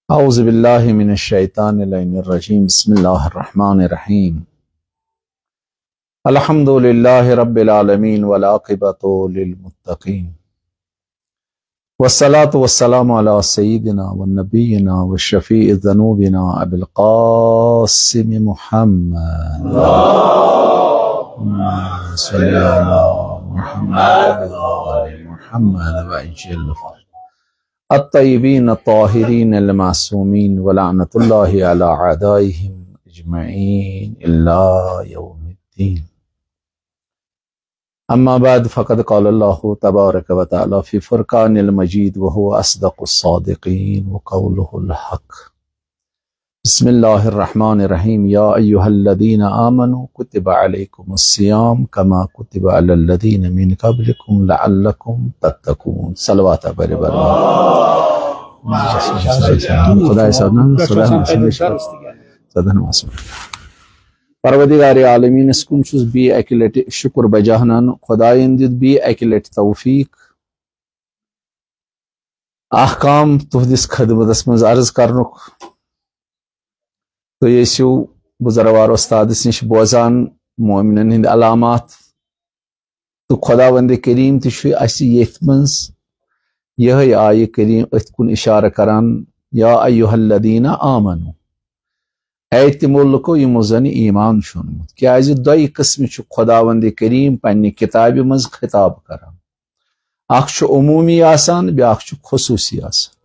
اعوذ باللہ من الشیطان اللعین الرجیم بسم اللہ الرحمن الرحیم الحمد للہ رب العالمین والعاقبۃ للمتقین والصلاة والسلام علی سیدنا ونبینا وشفیع ذنوبنا ابی القاسم محمد اللہم صلی علی محمد وآل محمد وعجل الطیبین الطاہرین المعصومین ولعنۃ اللہ علی اعدائہم اجمعین الا یوم الدین اما بعد فقد قال اللہ تبارک و تعالی فی فرقان المجید وهو اصدق الصادقین وقولہ الحق بسم اللہ الرحمن الرحیم یا ایہا الذین آمنوا کتب علیکم الصیام کما کتب علی الذین من قبلکم لعلکم تتقون صلوات بر خدا پروردگار عالمین اس کن چھس بی اکی لٹ شکر بجاہنان خدایین دید بی اکی لٹ توفیق احکام تہدس خدمت مز عرض کرنک تو یسو بزروار استاد نش بوزان مومنن ہند علامات تو خداوند کریم تہ یت مز یہ آیہ کریم ات کن اشارہ کران یا ایہا الذین آمنوا اے تمو لکو یمو زن ایمان شونمت کیازِ دوئی قسم خداوند کریم پنہ کتاب مز خطاب کران اخ عمومی آسان بیاکھ خصوصی آسان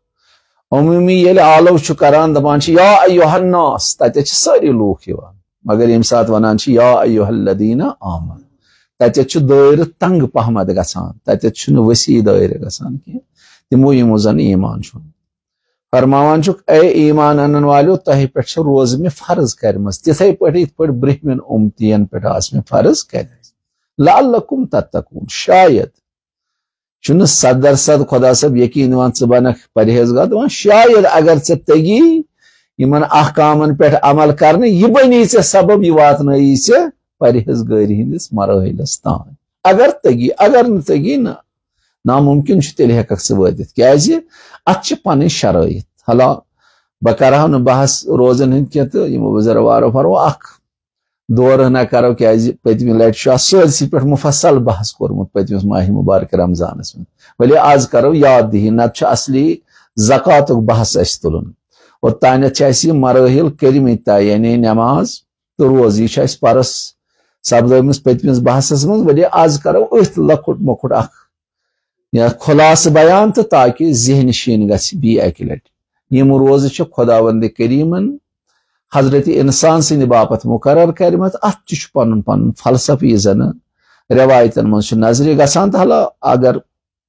عمومی یل آلو کران دپان یا ایہا الناس تتہ ساری لوک یوان مگر یم سات ونان یا ایہا الذین آمنوا تتہ دائر تنگ پہمت گژھان تتہ وسیع دائر گژھان کی تمو یمو زن ایمان شون فرماوان اے ایمان انن والو تہ پہ روز میں فرض کرمز تتھے پہ برہمن امتین پہ آس میں فرض کرمز لعلکم تتقون شاید چھ 100% خدا صاحب یقین ون ث بنک پرہیزگار دپان شاید اگر ژے تگی یمن احکامن پہ عمل کرنے یہ بنی ژے سبب یہ واتنائی ژے پرہیزگاری ہندس مراحلس تان اگر تگی اگر نہ تگی ناممکن تیل ہیکھ ژٕ وٲتِتھ کیازِ اتھ چھ پنٕنۍ شرائط حالا بہ کرہو نہٕ بحث روزن ہند کینٛہہ تہٕ یمو بزرگوارو فرمو اکھ دور نہ کرو کیازِ پٔتمہِ لٹہِ چھُ اتھ سٲرسٕے پٮ۪ٹھ مفصل بحث کوٚرمُت پٔتمِس ماہ مبارک رمضانس منٛز ؤلِو آز کرو یاد دہی نتہٕ چھُ اصلی زکاتُک بحث اسہِ تُلُن اوٚتانٮ۪تھ چھِ اسہِ یہِ مرٲحل کٔرمٕتۍ طے یعنی نماز تہٕ روزٕ یہِ چھُ اسہِ پرس سپدٲمٕژ پٔتمِس بحثس منٛز ؤلِو آز کرو أتھۍ لۄکُٹ مۄکُٹ اکھ یا خلاصہ بیان تو تاکہ ذہن شین گژھِ بیٚیہِ اکہِ لٹہِ یم روزٕ چھِ خداوند کریمن حضرت انسان سٕنٛدِ باپت مقرر کرمت اتھ تہِ چھُ پنُن پنُن فلسفہٕ یہِ زن روایتن منٛز چھُ نظرِ گژھان تہٕ حالا اگر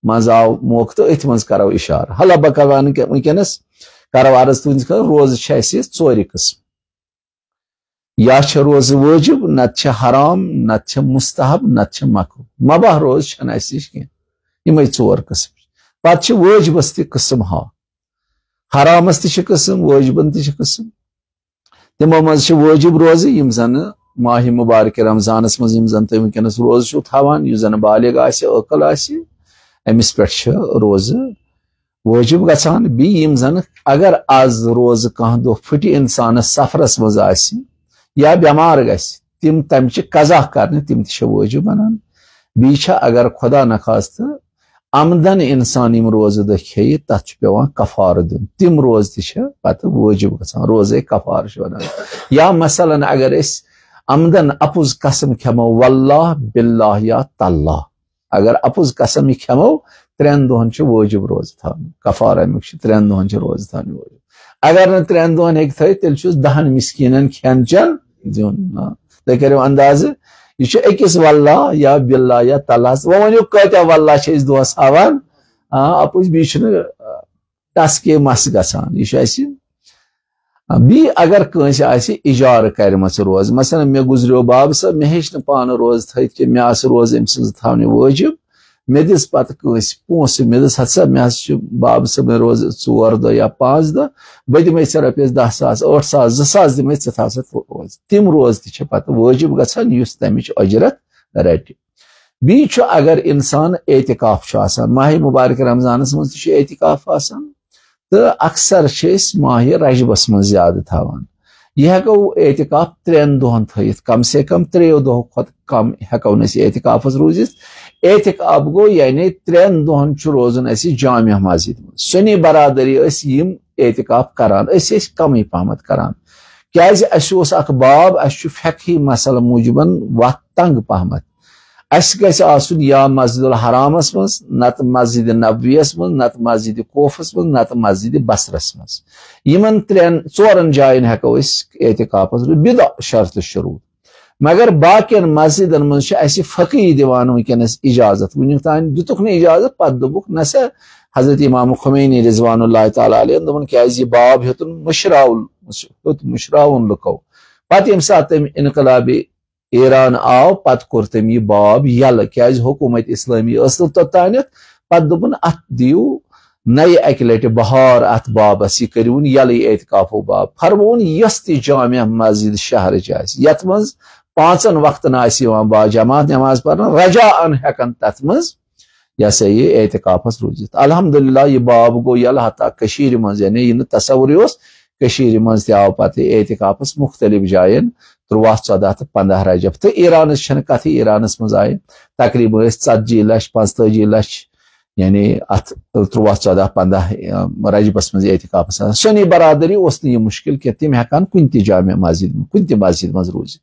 منٛز آو موقعہٕ تہٕ أتھۍ منٛز کرو اشارٕ حالا بہٕ کرٕ ونکیٚنس کرو عرض تُہنٛدِ خٲطرٕ روزٕ چھِ اسہِ ژورِ قٕسم یا چھِ روزٕ وٲجب نتہٕ چھِ حرام نتہٕ چھِ مستحب نتہٕ چھِ مکروہ مباح روزٕ چھنہٕ اسہِ نِش کینٛہہ یمے ژور قسم پتہٕ چھِ وٲجبس تہِ قسم حرامس تہِ چھِ قسم وٲجبن تہِ چھِ قسم تمو منٛز چھِ وٲجب روزٕ یم زن ماہ مبارک رمضانس منٛز یم زن تُہۍ ونکیٚنس روزٕ چھُو تھاوان یُس زن بالغ آسہِ عٲقل آسہِ أمِس پٮ۪ٹھ چھِ روزٕ وٲجب گژھان بیٚیہِ یم زن اگر آز روزٕ کانٛہہ دۄہ پھٕٹہِ انسانس سفرس منٛز آسہِ یا بٮ۪مار گژھِ تمچہِ قضا کرنہِ تِم تہِ چھِ وٲجب بنان بیٚیہِ چھِ اگر خدا نخواستہٕ آمدن انسان یم روزٕ دۄہ کھیٚیہِ تتھ چھُ پیٚوان کفارٕ دیُن تِم روزٕ تہِ چھِ پتہٕ وٲجب گژھان روزے کفارٕ چھِ ونان یا مثلاً اگر أسۍ آمدن اپُز قسم کھٮ۪مو واللہ باللہ یا تاللہ اگر اپُز قسم یہِ کھٮ۪مو 3 دۄہن چھِ وٲجب روزٕ تھاونہِ کفارٕ امیُک چھِ 3 دۄہن چھِ روزٕ تھاونہِ وٲجب اگر نہٕ 3 دۄہن ہیٚکہِ تھٲیِتھ تیٚلہِ چھُس 10 مسکیٖنن کھٮ۪ن چٮ۪ن دیُن تُہۍ کٔرِو اندازٕ یہ أکِس واللہ یا باللہ یا تاللہ ؤنِو کۭتیاہ واللہ چھِ أسۍ دۄہس ہاوان اپُز بیٚیہِ چھُنہٕ ٹسکے مس گژھان یہِ چھُ اسہِ بیٚیہِ اگر کٲنٛسہِ آسہِ اِجارٕ کرِمژ روز مثلاً مےٚ گُزریو باب صٲب مےٚ ہیٚچھ نہٕ پانہٕ روز تھٲیِتھ کینٛہہ مےٚ آسہٕ روز أمۍ سٕنٛز تھاونہِ وٲجب مےٚ دِژ پتہٕ کٲنٛسہِ پونٛسہٕ مےٚ دِژ ہتسا مےٚ حظ چھُ باب صٲب مےٚ روزٕ 4 دۄہ یا 5 دۄہ بہٕ دِمے ژےٚ رۄپیس 10,000 8,000 2,000 دِمے ژٕ تھاو سا روز تِم روز تہِ چھِ پتہٕ وٲجب گژھان یُس تمِچ اجرت رٹہِ بیچ اگر انسان اعتکاف آسان ماہ مبارک رمضانس مز تہ اعتکاف آسان تو اکثر ماہ رجبس من زیادہ تھاوان یہ ہیکو اعتکاف 3 دہن تھیت کم سے کم 3 دہو کھت کم ہیکو نس اعتکاف روزت اعتکاف گو یعنی 3 دہن روزن اس جامع مسجد من سنی برادری اس یم اعتکاف کران اس کمی پہمت کران کیاز اس اخ باب اس فقہی مسئلہ موجبن وقت تنگ پہمت اس گژھِ آسن یا مسجد الحرامس مز نت مسجد نبویس مز نت مسجد کوفس مز نت مسجد بصرس مز یمن 3-4 جائن ہیکو اس اعتکاف بلا شرط شروط مگر باقین مسجدن مز اس فقی دیوان ونکس اجازت ونیک تان دتک نہ اجازت پتہ دوبک نسا حضرت امام خمینی رضوان اللہ تعالی علیہ دپن کیاز یہ باب ہیتن مشراون لکو پتہ یم سات انقلاب ایران آو پت کور تم یہ باب یل کیاز حکومت اسلامی اصل توتانت پت دپن ات دیو نئے اکہ لٹہ بہار ات بابس یہ کرون یل اعتکاف باب فرمون یس تہ جامع مسجد شہر یت مز 5 وقتن با جماعت نماز پڑھنا رجاءن ہیکن تت مز یہ سا یہ اعتکافس روزت الحمدللہ یہ باب گو یل حتیٰ کشیر مز یعنی یہ تصور کشیر مز تہ آو پتہ اعتکافس مختلف جائن 13, 14 تہ 15 رجب تو ایرانس چھن کتھ ایرانس مز آئے تقریباً 40 لچھ 45 لچھ یعنی ات 13, 14, 15 رجبس مز اعتکافس سنی برادری اس یہ مشکل کہ تم ہیکان کن تہ جامع مسجد کن تہ مسجد مز روزت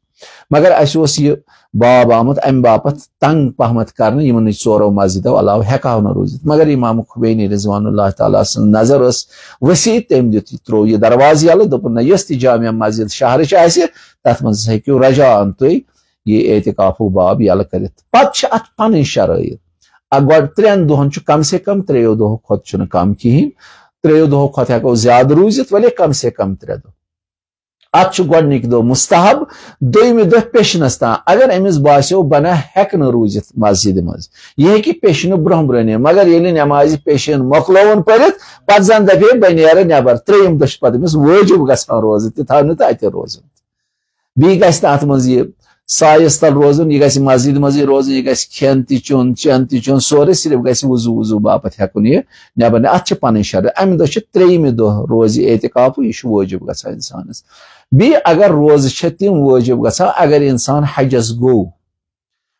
مگر اس یہ باب آمت ام باپت تنگ پہمت کرنے یمن 4 مسجدو علاوہ ہیکہو نہ روزت مگر امام خمینی رضوان اللہ تعالیٰ سن نظر اس وسیع تم دت ترو یہ دروازہ یل دپن یس تہ جامع مسجد شہر تت مز ہیکو رجاءن تھی یہ اعتکاف باب یل کرت پتہ ات پن شرائط گۄڈٕ 3 دۄہن کم سے کم 3 دۄہو کھۄتہٕ چھُنہٕ کم کہین 3 دۄہو کھۄتہٕ ہیکو زیادہ روزت ولی کم سے کم 3 دۄہ ات گۄڈنِک دۄہ مستحب دویمہِ دۄہ پیشنس تان اگر امس باسیو بنا ہیکہ نہٕ روزت مسجد مز یہ ہیکہ پیشنہ برونٛہہ برونٛہہ مگر ییٚلہِ نماز پیشن مۄکلووُن پٔرتھ پتہٕ زن دپے بہ نیرٕ نٮ۪بر 3یم دۄہ چھُ پتہٕ امس وٲجب گژھان روزُن تہِ تھاو نہٕ تہٕ اتہِ روزُن بیٚیہِ گژھِ نہٕ اتھ منٛز یہِ سایس تل روزن یہ گژھِ مسجد مزے روزن یہ گژھِ کھین تہ چون چین تہ چون سورے صرف گژھِ وضو باپت ہیکن یہ نبر ات پن شرط امہ دہ 3یمہِ دۄہ روزِ اعتکاف یہ واجب گژھان انسانس بیٚیہِ اگر روزٕ چھِ تم واجب گژھان اگر انسان حجس گو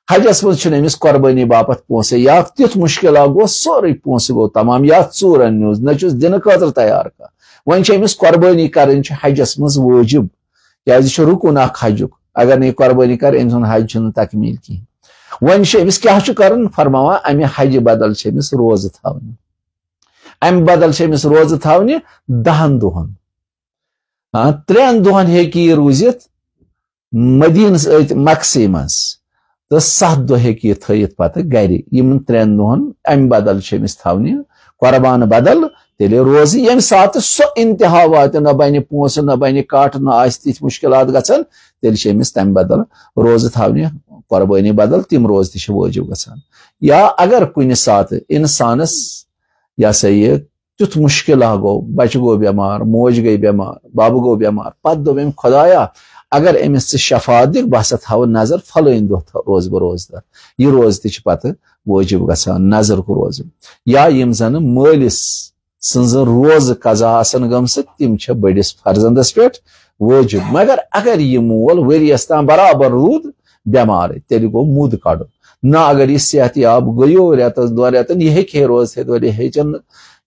حجس مز چھُنہٕ أمِس قۄربٲنی باپت پونسے یا تیُتھ مشکل گوٚو سورُے پونسہٕ گوٚو تمام یا ژوٗرن نیوٗز نہ چھُس دِنہٕ خٲطرٕ تیار کانٛہہ وۄنۍ چھِ أمِس قۄربٲنی کرٕنۍ چھِ حجس مز واجب کیازِ یہِ چھُ رُکُن اکھ حجُک اگر نہیں قربانی کر ام سن حج چھُنہٕ تکمیل کہین ون امس کیا کرن فرماوان امہ حج بدل امس روزٕ تھاونہِ امہ بدل امس روزٕ تھاونہِ 10 دۄہن 3 دۄہن ہیکہِ یہ روزت مدینس مکسٕے مز تو 7 دۄہ ہیکہِ یہ تھٲیِتھ پتہ گرِ یمن 3 دۄہن امہ بدل امس تھاونہِ قربان بدل تیلے روزی یم سات سو انتہا وات نہ بنہ پونسہٕ نہ بنہ کٹ نہ آسہِ تِتھۍ مشکلات گژھان تیلہِ چھِ أمِس تمہِ بدل روزٕ تھاونہِ قۄربٲنی بدل تِم روزٕ تہِ چھِ وٲجب گژھان یا اگر کُنہِ ساتہٕ انسانس یہ سا یہ تیُتھ مشکل گوٚو بچہ گوٚو بٮ۪مار موج گٔے بٮ۪مار بب گوٚو بٮ۪مار پتہٕ دوٚپ أمۍ خۄدایا اگر أمِس ژٕ شفا دِکھ بہٕ ہسا تھاوٕ نظر فلٲنۍ دۄہ روزٕ بہٕ روزدار یہِ روزٕ تہِ چھِ پتہٕ وٲجب گژھان نظرُک روزٕ یا یِم زن مٲلِس سنز روز قضا آسن گمژٕ تِم چھِ بٔڑِس فرزندس پٮ۪ٹھ وٲجب مگر اگر یہ مول ؤریس تام برابر روٗد بٮ۪مارٕے تیٚلہِ گوٚو مُد کڑُن نہ اگر یہ صحت یاب گٔیو رٮ۪تس 2 رٮ۪تن یہ ہیٚکہِ ہے روزتھ ؤلۍ ہیٚچن نہٕ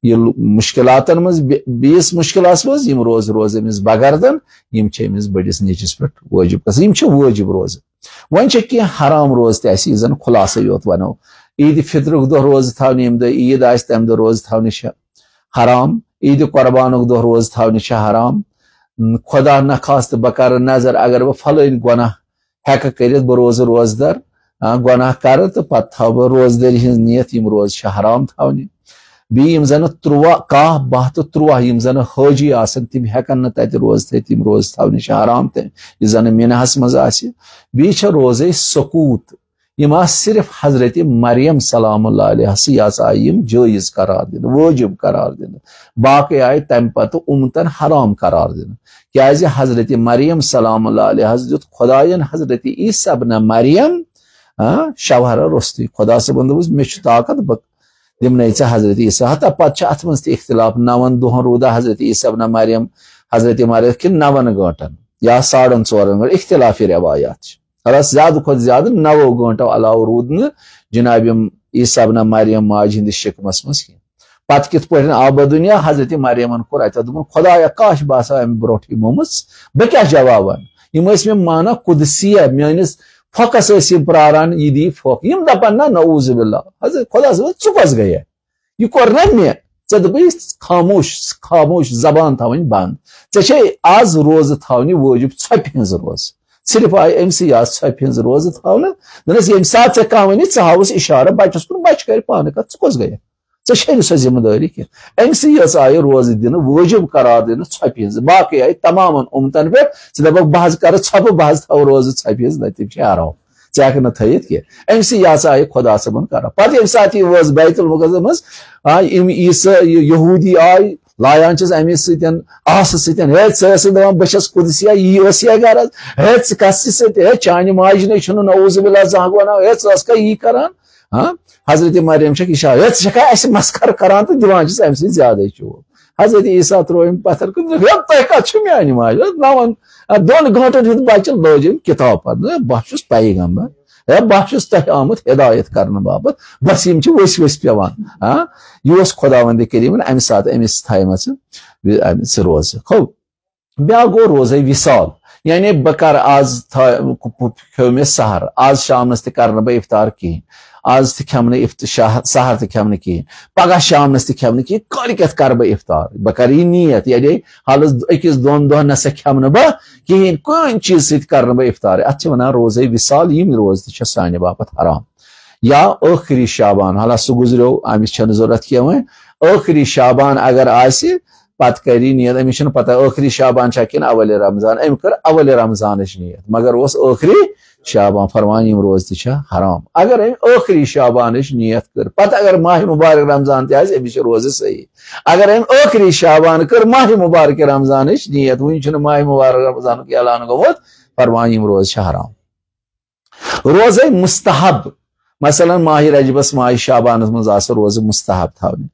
یہ مشکلاتن مز بیس مشکلات مز یم روز امس بگردن یم چھِ امس بڑس نیچس پہ واجب گژھان یم چھِ واجب روز ون چھِ کینٛہہ حرام روز تہِ اَسہِ زن خلاصے یوت ونو عید فطرک دۄہ روز تھاونہِ ییٚمہِ دۄہ عید آسہِ تمہِ دۄہ روز تھاونہِ چھِ حرام عید قربانُک دۄہ روز تھاونہِ چھِ حرام خدا نخواست بہ کر نظر اگر بہ فلٲنۍ گۄناہ ہیکہٕ کٔرِتھ بہ روزٕ روزدار گۄناہ کرٕ تہٕ پتہٕ تھاو بہ روزدٲری ہٕنٛز نیت یم روز چھِ حرام تھاونہِ بیٚیہِ یم زن 13 کاہ 12 تہٕ 13 یم زن حٲجی آسن تِم ہیکن نہٕ تتہِ روز تھٲیِتھ یم روز تھاونہِ چھِ حرام تہِ یُس زن مینہس منٛز آسہِ بیٚیہِ چھِ روزے سکوٗت یم آسہٕ صرف حضرت مریم سلام اللہ علیہ یہ ہسا آیہِ یم جٲیز قرار دِنہٕ وٲجب قرار دِنہٕ باقٕے آیہِ تمہِ پتہٕ اُمتن حرام قرار دِنہٕ کیازِ حضرت مریم سلام اللہ علیہ دیُت خۄدایَن حضرت عیسیٰ ابن مریم شوہر روستی خدا صبن دوس مے طاقت بہ دمنے حضرت عیسیٰ حتیٰ پتہ ات من تہ اختلاف 9 دہن رودا حضرت عیسیٰ ابن مریم حضرت مریم کن 9 گھنٹن یا 4.5 گھنٹن اختلافی روایات خلاص زیادہ کھت زیادہ 9 گھنٹو علاوہ رود جناب عیسیٰ ابن مریم ماج ہندس شکمس مز کی پتہ کت پہ آو دنیا حضرت مریمن کور اتہ دن خدایا کاش باسا ام بروٹ مومس بہ کیا جواب ون مے مانا قدسیہ میانس پھوکس پراران یہ دی پھوک یم دپان نا نعوذ باللہ حضرت خدا صبح ثہ کس گئی یہ کور نا مے ژے دپی خاموش خاموش زبان تھوین بند ژے آز روز تھونی واجب ژھپہ ہنز روز صرف آئی ام سی آز ژھپہ ہنز روز تھونا دنس یم سات ژے کانٛہہ ونی ژٕ ہاوس اشارہ بچس کن بچہ کر پانہ کتھ ژٕ کس گئی ژے چھے سو ذمہ داری کی ام سی یس آئی روز دن واجب قرار دن ژھپہ ہنز باقی آئی تمام امتن پہ ژٕ دپک بہ کر ژھپہ بہ تھو روز ژھپہ ہنز نتیجہ چھ حرام ژے ہیٚکھ نہٕ تھٲیِتھ کینٛہہ ام سی یس آئی خدا صبن کران پتہ یم سات یہ وٲژ بیت المقدس مز یم عیسیٰ یہودی آئی لایان چھس امس سۭتۍ آسہٕ سۭتۍ ہے ژٕ ٲسٕکھ دپان بہٕ چھس قدسیہ یی ٲس یہ غرض ہے ژٕ کس سۭتۍ ہے چانہِ ماجنٕے چھُنہٕ نعوذ باللہ زانٛہہ ونان ہے ژٕ ٲسکھا یی کران حضرت مریم چھکھ اشارہ ہے ژٕ چھکھا اسہِ مسخر کران تہٕ دِوان چھس امہِ سۭتۍ زیادے چوب حضرت عیسیٰ ترٛوو أمۍ پتھر کُن تۄہہِ کتھ چھُ میانہِ ماجہِ 2 گھنٹن ہُنٛد بچہِ لٲج أمۍ کِتاب پرنہِ بہٕ چھُس پیغمبر ہے بہٕ چھُس تۄہہِ آمُت ہدایت کرنہٕ باپتھ بس یم چھِ ؤسۍ ؤسۍ پیوان یہ اوس خداوندِ کریٖمن امہِ ساتہٕ أمِس تھایمژ ژٕ روزٕ خو بیاکھ گوٚو روزے وصال یعنی بہٕ کرٕ آز کھیوٚو مےٚ سحر آز شامنس تہِ کرٕ نہٕ بہٕ افطار کِہینۍ آز تہِ کھٮ۪مہٕ نہٕ سحر تہِ کھٮ۪مہٕ نہٕ کِہینۍ پگاہ شامنس تہِ کھٮ۪مہٕ نہٕ کِہینۍ کٲلکٮ۪تھ کرٕ بہٕ افطار بہٕ کرٕ یہِ نیت یعنی حالس 1-2 دۄہن نسا کھٮ۪مہٕ نہٕ بہٕ کِہینۍ کُنہِ چیٖز سۭتۍ کرٕ نہٕ بہٕ افطار اتھ چھِ ونان روزے وصال یِم روز تہِ چھِ سانہِ باپتھ حرام یا ٲخری شابان حالانکہ سُہ گُزریو امِس چھنہٕ ضروٗرت کینٛہہ وۄنۍ ٲخری شابان اگر آسہِ پتہٕ کری نیت أمِس چھنہٕ پتہ ٲخری شابان چھا کِنہٕ اول رمضان أمۍ کٔر اول رمضانٕچ نیت مگر اوس ٲخری شابان فرمان یم روز تہِ چھِ حرام اگر أمۍ ٲخری شابانٕچ نیت کٔر پتہٕ اگر ماہ مبارک رمضان تہِ آسہِ أمِس چھِ روزٕ صحیح اگر أمۍ ٲخری شابان کٔر ماہ مبارک رمضانٕچ نیت وُنہِ چھُنہٕ ماہ مبارک رمضانُک اعلان گوٚمُت فرمان یم روز چھِ حرام روزے مستحب مثلا ماہ رجبس ماہ شابانس مز آسہِ روزٕ مستحب تھاونہِ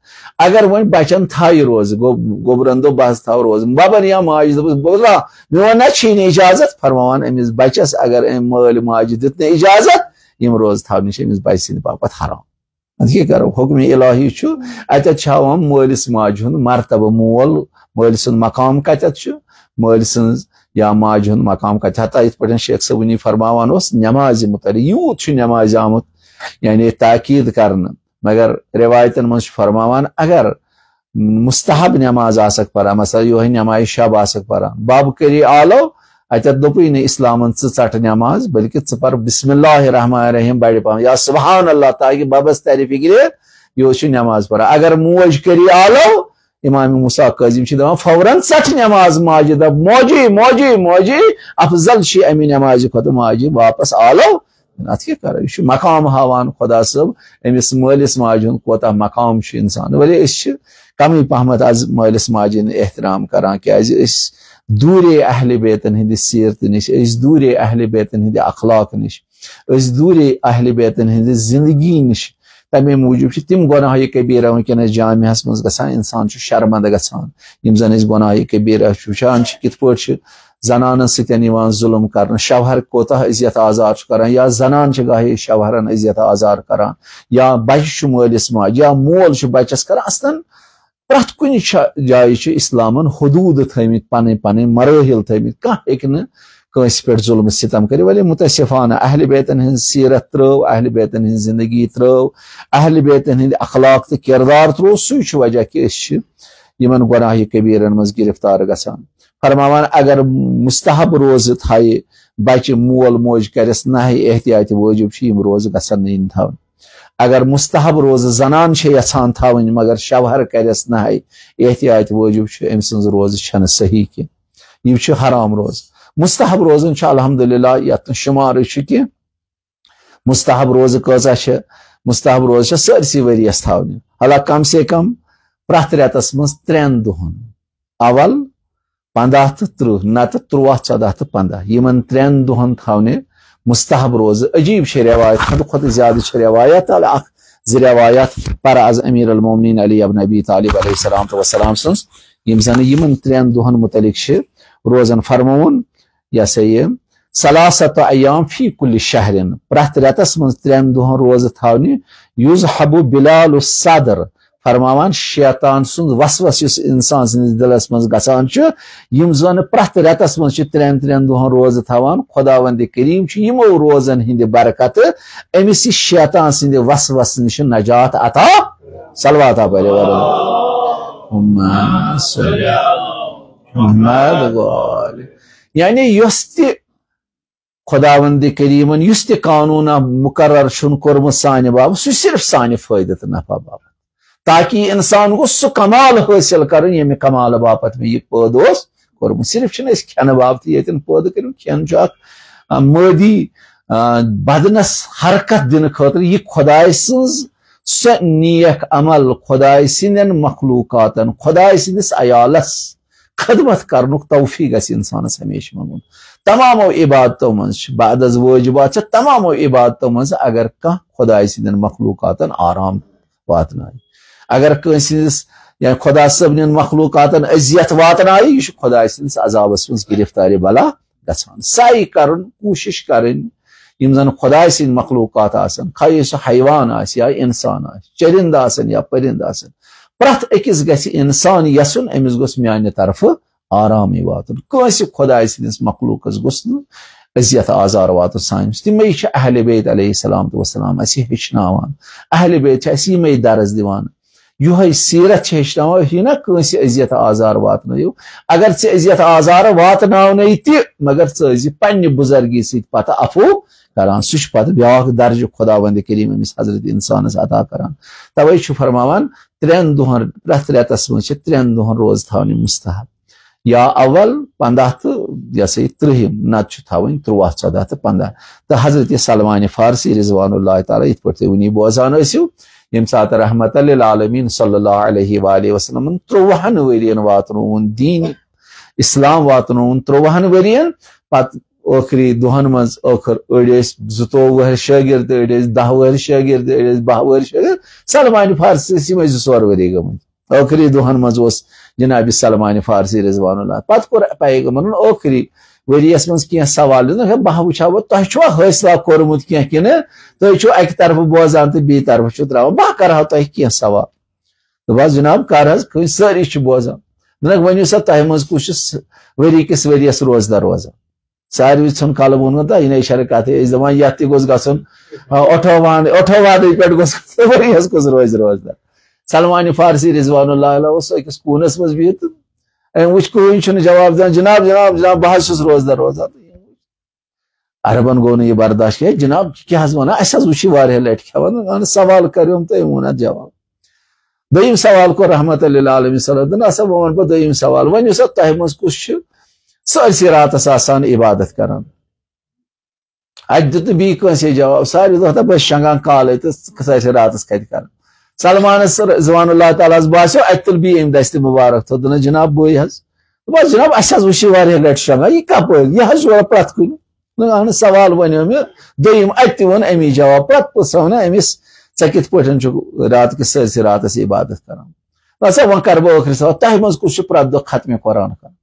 اگر وۄنۍ بچن تھایہِ روزٕ گوٚبرن دوٚپ بہٕ حظ تھاو روزٕ ببن یا ماجہِ دوٚپُس بوزا میون نہ چھِی نہٕ اجازت فرماوان أمِس بچس اگر أمۍ مٲلۍ ماجہِ دیُت نہٕ اجازت یم روز تھاونہِ چھِ أمِس بچہِ سٕنٛدِ باپتھ حرام ادٕ کیٛاہ کرو حُکمِ الہی چھُ اتٮ۪تھ چھُ ہاوان مٲلِس ماجہِ ہُنٛد مرتبہٕ مول مٲلۍ سُنٛد مقام کتٮ۪تھ چھُ مٲلۍ سٕنٛز یا ماجہِ ہُنٛد مقام کتہِ حتیٰ یِتھ پٲٹھۍ شیخ صٲبنی فرماوان اوس نٮ۪مازِ مُتعلق یوٗت چھُ نٮ۪مازِ آمُت یعنی تاکید کرنا مگر روایتن من فرماوان اگر مستحب نماز آسک پران مثلا یہ نماز شب آسک پران باب کری آلو اتت دپی نہ اسلامن ژٹ نماز بلکہ ژر بسم اللہ الرحمن الرحیم بڑ پان یا سبحان اللہ تاکہ ببس تر فکر یہ نماز پران اگر موج کری آلو امام موسیٰ کاظم دپان فوراً ژٹ نماز ماجہ دپ موجی موجی موجی افضل چھ امی نماز کھت ماجہ واپس آلو ات کیا کرو یہ مقام ہاوان خدا صٲب امس مٲلس ماجہ ہُنٛد کوتاہ مقام چھُ انسان ولے أسۍ چھِ کمی پہمت آز مٲلس ماجہ ہُنٛد احترام کران کیازِ أسۍ دوٗرے اہل بیتن ہٕنٛدِ سیرت نش أسۍ دوٗرے اہل بیتن ہٕنٛدِ اخلاق نش أسۍ دوٗرے اہل بیتن ہٕنٛدِ زندگی نش تمے موجوب چھِ تِم گۄناہ کبیرہ ونکیٚنس جامعہس منٛز گژھان انسان چھُ شرمنٛدٕ گژھان یم زن أسۍ گۄناہ کبیرہ چھِ وٕچھان چھِ کِتھ پٲٹھۍ چھِ زنانن سۭتۍ یِوان ظلم کرنہٕ شوہر کوتاہ عزت آزار چھُ کران یا زنان چھِ گاہے شوہرن عزت آزار کران یا بچہِ چھُ مٲلِس ماجہِ یا مول چھُ بچس کران اصلن پرٛٮ۪تھ کُنہِ جایہِ چھُ اسلامن حدوٗد تھٲیمٕتۍ پنٕنۍ پنٕنۍ مرٲحل تھٲیمٕتۍ کانٛہہ ہیٚکہِ نہٕ کٲنٛسہِ پٮ۪ٹھ ظلم ستم کٔرِتھ ولی مُتٲصِفانہ اہل بیتن ہٕنٛز سیرت ترٲو اہل بیتن ہٕنٛز زندگی ترٲو اہل بیتن ہٕنٛدۍ اخلاق تہٕ کردار ترٛوو سُے چھُ وجہ کہِ أسۍ چھِ یِمن گۄناہ کبیرن منٛز گرفتار گژھان فرماوان اگر مستحب روزٕ تھایہِ بچہِ مول موج کرٮ۪س نہ احتیاط وٲجب چھِ یم روزٕ گژھن نہٕ یِنۍ تھاونہٕ اگر مستحب روزٕ زنان چھِ یژھان تھاوٕنۍ مگر شوہر کرٮ۪س نہ احتیاط وٲجب چھُ أمۍ سٕنٛز روزٕ چھنہٕ صحیح کینٛہہ یِم چھِ حرام روزٕ مستحب روزن چھُ الحمدللہ یتھ نہٕ شُمارٕے چھُ کینٛہہ مستحب روزٕ کۭژاہ چھِ مستحب روزٕ چھِ سٲرسٕے ؤرۍیَس تھاونہِ حالانکہ کم سے کم پرٛٮ۪تھ رٮ۪تس منٛز 3 دۄہن اول 15 تہٕ 30 نتہٕ 13 14 تہٕ 15 یمن 3 دۄہن تھاونہِ مستحب روز عجیب روایت خود زیادہ روایت روایات پر از امیر المومنین علی ابن ابی طالب علیہ السلام وسلام سن یم زن یمن 3 دہن متعلق روزن فرمون یا سا یہ ثلاثۃ ایام فی کل شہر پرت رتس من 3 دہن روز تھاونی یذحب بلال الصدر فرماوان شیطان سند وسوس اس انسان سندس دلس من گژھان یم زن پرت رتس من 3 دہن روز تھاوان خداوند کریم یمو روزن ہند برکت امس شیطان سند وسوس نش نجات عطا صلوات پڑھو یعنی یس تہ خداوند کریمن یس تہ قانون مقرر چھن کورمت سانہ باب سہ صرف سانہ فائدہ تو نفع باب تاکہ انسان گو سہ کمال حاصل کرن یمہ کمال باپت میں یہ پید کورمت صرف چھن اس کھین باپت یتن پید کرن کھین چھ اخ مادی بدنس حرکت دن خاطر یہ خدائے سنز سہ نیک عمل خدائے سندین مخلوقاتن خدائے سندس عیالس خدمت کرنک توفیق گژھِ انسانس ہمیشہ منگن تمامو عبادتوں من بعد از واجبات تمامو عبادتوں من اگر کھانا خدائے سندین مخلوقاتن آرام واتنائے اگر کنس یا خدا صبن مخلوقاتن اذیت واتنائے یہ خدائے سندس عذابس من گرفتاری بلا گژھان سعی کرن کوشش کرن یم زن خدائے سند مخلوقات آسن خواہ سہ حیوان آس یا انسان آس چرند آسن یا پرند آسن پرت اکس گژھِ انسان یسن امس گوٚژھ میانہ طرف آرام واتن کٲنٛسہِ خدائے سندس مخلوقس گوٚژھ نہٕ اذیت آزار واتن سانس تمے چھ اہل بیت علیہ السلام وسلام اسی ہیچناوان اہل بیت چھ اسی یمے درس دیوان یہ سیرت چھ ہیچناوان یہ نا کٲنٛسہِ اذیت آزار واتنٲیِو اگر ژےٚ اذیت آزار واتناونے تہِ مگر ژٕ ٲسۍ زِ پننہِ بُزرگی سۭتۍ پتہٕ عفو کران سہ پتہ بیاکھ درجہ خداوند کریم امس حضرت انسانس عطا کران توے چھ فرماوان 3 دہن پرت رتس من 3 دہن روز تھاونی مستحب یا اول 15 تو یہ سا 30 نت تھاون 13 14 تو 15 تو حضرت سلمان فارسی رضوان اللہ تعالی ات پہ ونی بوزان ٲسِو یم سات رحمت للعالمین صلی اللہ علیہ وآلہ وسلم 13 ورین واتنون دین اسلام واتنون 13 ورین پتہ ٲخری دہن من ٲخر أڑۍ ٲسۍ 22 ؤہر شاگرد أڑۍ ٲسۍ 10 ؤہر شاگرد أڑۍ ٲسۍ 12 ؤہر شاگرد سلمان فارسی یمے 2 ؤری گٔمٕتۍ ٲخری دہن من اوس جناب سلمان فارسی رضوان اللہ پتہ کوٚر پیغمبرن ٲخری ؤریس من کینٛہہ سوال بہٕ وٕچھا تۄہہِ چھُوا حٲصلہ کوٚرمُت کینٛہہ کِنہٕ تُہۍ چھِو اکہِ طرفہٕ بوزان تہٕ بیٚیہِ طرفہٕ چھِو تراوان بہٕ کرہا تۄہہِ کینٛہہ سوال دوٚپہس جناب کر حظ سٲری چھِ بوزان دوٚپکھ ؤنِو سا تۄہہِ منٛز کُس چھُ ؤری کِس ؤریس روزدار روزان ساروی ژھُن کالہٕ ووٚنمُت یہِ شرک کتھ أسۍ دپان یتھ تہِ گوٚژھ گژھُن 28 پٮ۪ٹھ گوٚژھ ؤریس کُس روزِ روزدار سلمان فارسی رضوان اللہ علیہ اوس أکِس کوٗنس منٛز بِہِتھ تہٕ أمۍ وٕچھ کٕہٕنۍ چھُنہٕ جواب دِوان جناب جناب جناب بہٕ حظ چھُس روزدار روزان عربن گوٚو نہٕ یہِ برداشت کینٛہہ جناب کیٛاہ حظ ونان اَسہِ حظ وٕچھ یہِ واریاہ لٹہِ کھٮ۪وان اہن سوال کریوم تہٕ أمۍ ووٚن اتھ جواب دوٚیِم سوال کوٚر رحمت للعالمین صلی ہسا بہٕ ونہٕ پتہٕ دوٚیِم سوال ؤنِو سا تۄہہِ منٛز کُس چھُ سٲرسٕے راتس آسان عبادت کران اتہِ دیُت نہٕ بیٚیہِ کٲنٛسے جواب ساروی دوٚپ بہٕ شنگان کالے تہٕ سۄ چھِ راتس کتہِ کران سلمانس رضوان اللہ تعالیٰ باسیو اتہِ تُل بیٚیہِ أمۍ دستہِ مُبارک تھوٚد دوٚپنس جناب بٕے حظ دوٚپمس جناب اَسہِ حظ وٕچھ یہِ واریاہ لٹہِ شنگان یہِ کپٲرۍ یہِ حظ چھُ پرٛٮ۪تھ کُنہِ اہن سوال ؤنیو مےٚ دوٚیِم اتہِ تہِ ووٚن امی جواب پرٛٮ۪تھ پرٛژھو نا أمِس ژےٚ کِتھ پٲٹھۍ چھُکھ رات کِس سٲرسٕے راتس عبادت کران باسا وۄنۍ کرٕ بہٕ ٲخری سوال تۄہہِ منٛز کُس چھُ پرٛٮ۪تھ دۄہ ختمہِ قرآن کران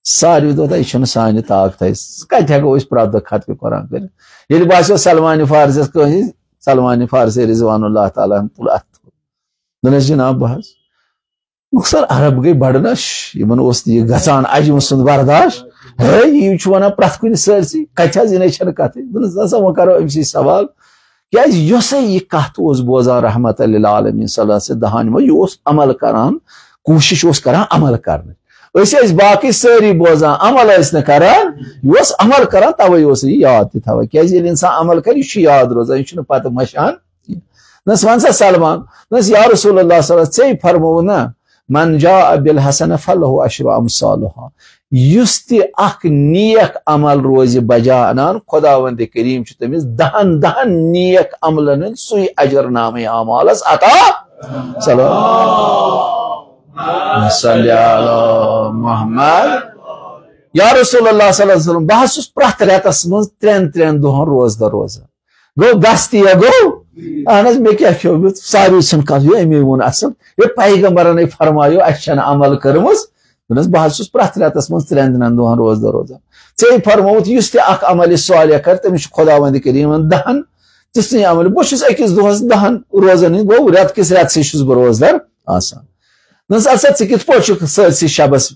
ساروی دوٚپ یہِ چھُنہٕ سانہِ طاقتٕے کتہِ ہٮ۪کو أسۍ پرٛٮ۪تھ دۄہ ختمہِ قرآن کٔرِتھ ییٚلہِ باسیو سلمان فارسیس کٲنٛسہِ سلمان فارسی رضوان اللہ تعالیٰ ہن تُل اتھ دوٚپنس جناب بہٕ حظ مۄخصر عرب گٔے بڑٕ نش یِمن اوس نہٕ یہِ گژھان عجمہٕ سُنٛد برداشت ہے یہِ چھُ ونان پرٛٮ۪تھ کُنہِ سٲرسٕے کتہِ حظ یِنَے چھنہٕ کتھٕے دوٚپنس ہسا وۄنۍ کرو أمسٕے سوال کیازِ یۄسے یہِ کتھ اوس بوزان رحمت للعالمین صلی اللہ علیہ وسلم دہن منٛز یہِ اوس عمل کران کوٗشش اوس کران عمل کرنٕچ أسۍ ٲسۍ باقٕے سٲری بوزان عمل ٲسۍ نہٕ کران یہِ اوس عمل کران توے اوس یہِ یاد تہِ تھاوان کیازِ ییٚلہِ انسان عمل کرِ یہِ چھُ یاد روزان یہِ چھُنہٕ پتہٕ مشان کینٛہہ دوٚپنس وَن سا سلمان دوٚپنس یا رسول اللہ صلی اللہ علیہ وسلم ژےٚ فرموو نا من جاء بالحسنہ فلہ عشر امثالها یُس تہِ اکھ نیک عمل روزِ بجا انان خداوند کریم چھُ تٔمِس 10 نیک عملن ہُنٛد سُے اجر نامے اعمالس عطا صلی علی محمد یا رسول اللہ صلی اللہ علیہ وسلم بہت چھس پرٛٮ۪تھ رٮ۪تس منٛز 3 دۄہن روزدار روزان گو دستی گو اہن حظ مےٚ کیٛاہ کھیوٚو ساروی ژھٕن کتھ یہِ امی ووٚن اصل ہے پیغمبرن فرمایو اسہِ چھنہٕ عمل کٔرمٕژ دوٚپنس بہٕ حظ چھُس پرٛٮ۪تھ رٮ۪تس منٛز 3 دۄہن روزدار روزان ژےٚ فرمووُتھ یُس تہِ اکھ عملِ صالح کرِ تٔمِس چھُ خۄداوندِ کریٖمن 10 تِژھٕے عمل بہٕ چھُس أکِس دۄہس 10 روزان گوٚو رٮ۪تہٕ رٮ۪تسٕے چھُس بہٕ روزدار آسان دوٚپنس اَدٕ سا ژٕ کِتھ پٲٹھۍ چھُکھ سٲرسٕے شبس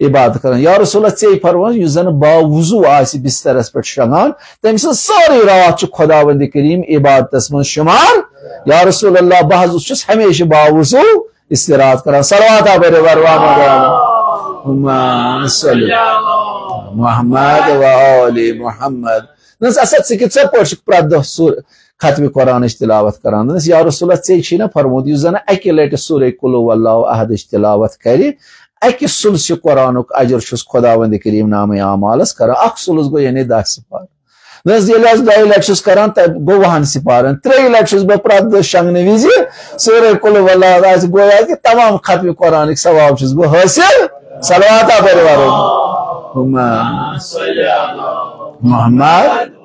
عبادت کران یا رسول اللہ ژےٚ فرمووُتھ یُس زن باوضوٗ آسہِ بسترس پٮ۪ٹھ شۄنٛگان تٔمۍ سٕنٛز سٲرٕے رات چھُ خۄداوندِ کریٖم عبادتس منٛز شُمار یا رسول اللہ بہٕ حظ چھُس ہمیشہِ باوضوٗ استراحت کران صلوات محمد و آل محمد دوٚپنس اَسا ژٕ پٲٹھۍ چھُکھ پرٛٮ۪تھ دۄہ ختمِ قرآنٕچ تلاوت کران دوٚپنس یا رسول اللہ ژےٚ چھُے نا فرمووُت یُس زن اکہِ لٹہِ سورہ قل هو اللہ احدٕچ تلاوت کرِ اکہِ سُلسہِ قرآنُک اجر چھُس خۄداوندِ کریٖم نامے اعمالس کران اکھ سُلس گوٚو یعنی 10 سِپار دوٚپنس ییٚلہِ حظ 2 لٹہِ چھُس کران تتہِ گوٚو 10 سِپارن 3 لٹہِ چھُس بہٕ پرٛٮ۪تھ دۄہ شۄنٛگنہٕ وِزِ سورہ قل هو اللہ آسہِ گویا کہِ تمام ختمِ قرآنٕکۍ ثواب چھُس بہٕ حٲصِل صلوات محمد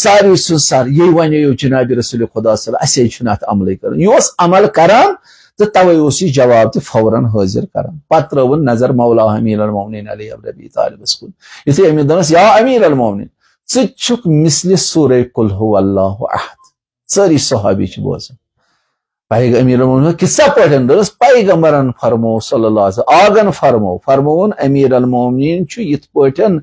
ساروی سُنٛد سر یہِ وَنیو جناب رسول خدا صلی اَسے چھُنہٕ اتھ عملٕے کران یہِ اوس عمل کران تہٕ توے اوس یہِ جواب تہِ فوراً حٲضِر کران پتہٕ ترٲوٕن نظر مولا امیر المومنین علی ابن ابی طالبس کُن یُتھُے أمِس دوٚپنس یا امیر المومنین ژٕ چھُکھ مثلہِ سورہ قل هو اللہ احد سٲری صحابی چھِ بوزان امیر المومنین کِتھٕ پٲٹھۍ دوٚپنس پیغمبرن فرموو صلی اللہ علیہ وسلم آگن فرمووُن امیر المومنین چھُ یِتھ پٲٹھۍ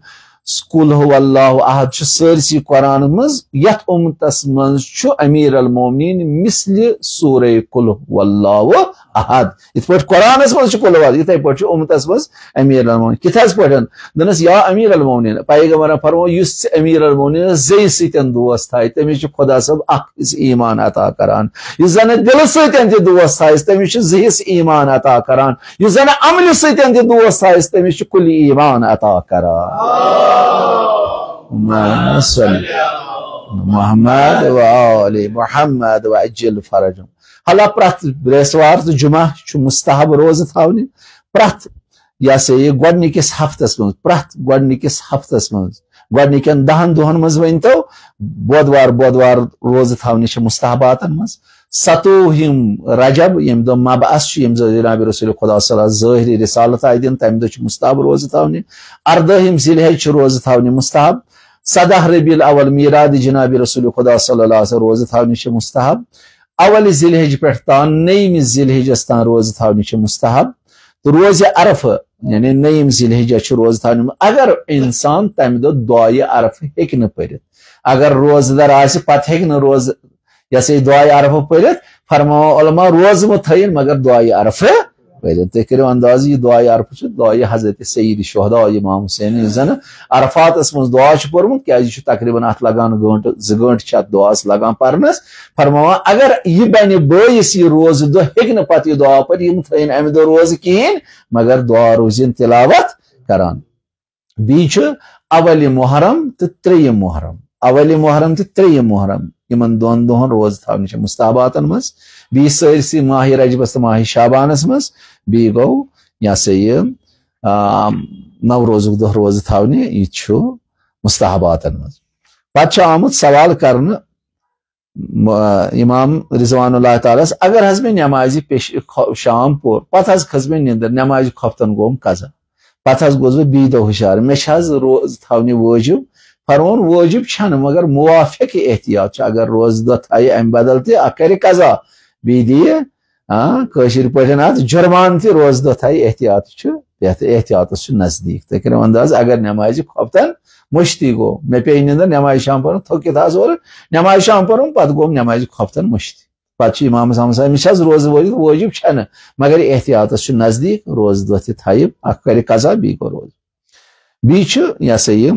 قل هو اللہ احد چھُ سٲرسٕے قرآن منٛز یتھ اُمتس منٛز چھُ امیر المومنین مثلہِ سورہ قل هو اللہ احد یِتھ پٲٹھۍ قرآنس منٛز چھُ قل هو یِتھے پٲٹھۍ چھُ اُمتس منٛز امیر المومنین کِتھ حظ پٲٹھۍ دوٚپنس یا امیر المومنین پیغمبرن فرموو یُس ژٕ امیر المومنین زیٚیہِ سۭتۍ دوس تھایہِ تٔمِس چھُ خۄدا صٲب اکھ حصہٕ ایمان عطا کران یُس زن دلہٕ سۭتۍ تہِ دوس تھایس تٔمِس چھُ 2 حصہٕ ایمان عطا کران یُس زن عملہِ سۭتۍ تہِ دوس تھایس تٔمِس چھُ کُلہِ ایمان عطا کران محمد و آل محمد و عجل فرجم حالا پرٛٮ۪تھ برٛٮ۪سوار تہٕ جمعہ چھُ مستحب روزٕ تھاونہِ پرٛٮ۪تھ یہِ ہسا یہِ گۄڈنِکِس ہفتس منٛز پرٛٮ۪تھ گۄڈنِکِس ہفتس منٛز گۄڈنِکٮ۪ن 10 دۄہن منٛز ؤنۍتو بودوار روزٕ تھاونہِ چھِ مستحباتن منٛز 27 رجب ییٚمہِ دۄہ مبعث چھُ ییٚمہِ دۄہ جناب رسول خدا صلی اللہ ظٲہری رسالت آیہِ دِنہٕ تمہِ دۄہ چھُ مستحب روزٕ تھاونہِ 14 ذی الحج چھُ روزٕ تھاونہِ مستحب 17 ربیع الاول میٖراد جناب رسول خدا صلی اللہ علیہ وسلم روزٕ تھاونہِ چھِ مستحب اول ذی الحج پٮ۪ٹھ تان 9 ذی الحجس تام روزٕ تھاونہِ چھِ مستحب تہٕ روزِ عرفہٕ یعنی 9 ذی الحجس چھُ روزٕ تھاونہِ اگر انسان تمہِ دۄہ دُعایہِ عرفہٕ ہیٚکہِ نہٕ پٔرِتھ اگر روزدار آسہِ پتہٕ ہیٚکہِ نہٕ روزٕ یہِ ہسا یہِ دُعایہِ عرفہٕ پٔرِتھ فرماوو علما روزٕ مہٕ تھٲیِن مگر دُعایہِ عرفہٕ پٔرِتھ تُہۍ کٔرِو اندازٕ یہِ دُعایہِ عرفہٕ چھُ دُعایہِ حضرت سید شہدا امام حُسین یُس زن عرفاتس منٛز دُعا چھُ پوٚرمُت کیازِ یہِ چھُ تقریٖباً اتھ لگان 2 گٲنٛٹہٕ چھِ اتھ دُعاہس لگان پرنس فرماوان اگر یہِ بنہِ بٲیِس یہِ روزٕ دۄہ ہیٚکہِ نہٕ پتہٕ یہِ دُعا پٔرِتھ یِم تھٲیِن امہِ دۄہ روزٕ کِہینۍ مگر دُعا روٗزِن تِلاوت کران بیٚیہِ چھُ اولِ محرم تہٕ 3 محرم اولِ محرم تہٕ 3 محرم یِمن 2 دۄہن روزٕ تھاونہِ چھِ مستحباتن منٛز بیٚیہِ سٲرسٕے ماہِ رجبس تہٕ ماہِ شابانس منٛز بیٚیہِ گوٚو یہِ ہسا یہِ نوروزُک دۄہ روزٕ تھاونہِ یہِ چھُ مستحباتن منٛز پتہٕ چھُ آمُت سوال کرنہٕ امام رضوان اللہ تعالیٰ ہس اگر حظ مےٚ نٮ۪مازِ شام پوٚر پتہٕ حظ کھٔژ مےٚ نِندٕر نٮ۪مازِ خۄفتن گوٚوُم قضا پتہٕ حظ گوٚوُس بہٕ بیٚیہِ دۄہ ہُشار مےٚ چھِ حظ روزٕ تھاونہِ وٲجِب فرمون وٲجِب چھنہٕ مگر موافق احتیاط چھُ اگر روزٕ دۄہ تھایہِ امہِ بدل تہِ اکھ کرِ قضا بیٚیہِ دِیہِ کٲشِر پٲٹھۍ اتھ جُرمان تہِ روزٕ دۄہ تھایہِ احتیاط چھُ یتھ احتیاطس چھُ نزدیٖک تُہۍ کٔرِو انداز اگر نٮ۪مازِ خۄفتن مٔشتٕے گوٚو مےٚ پیٚیہِ نِندٕر نٮ۪مازِ شام پرُن تھوٚکِتھ حظ اور نٮ۪مازِ شام پرُن پتہٕ گوٚم نٮ۪مازِ خۄفتن مٔشتٕے پتہٕ چھُ امامس ہمساے أمِس چھِ حظ روزٕ وٲلِتھ وٲجِب چھنہٕ مگر احتیاطس چھُ نزدیٖک روزٕ دۄہ تہِ تھایہِ اکھ کرِ قضا بیٚیہِ گوٚو روزٕ بیٚیہِ چھُ یہِ ہسا یہِ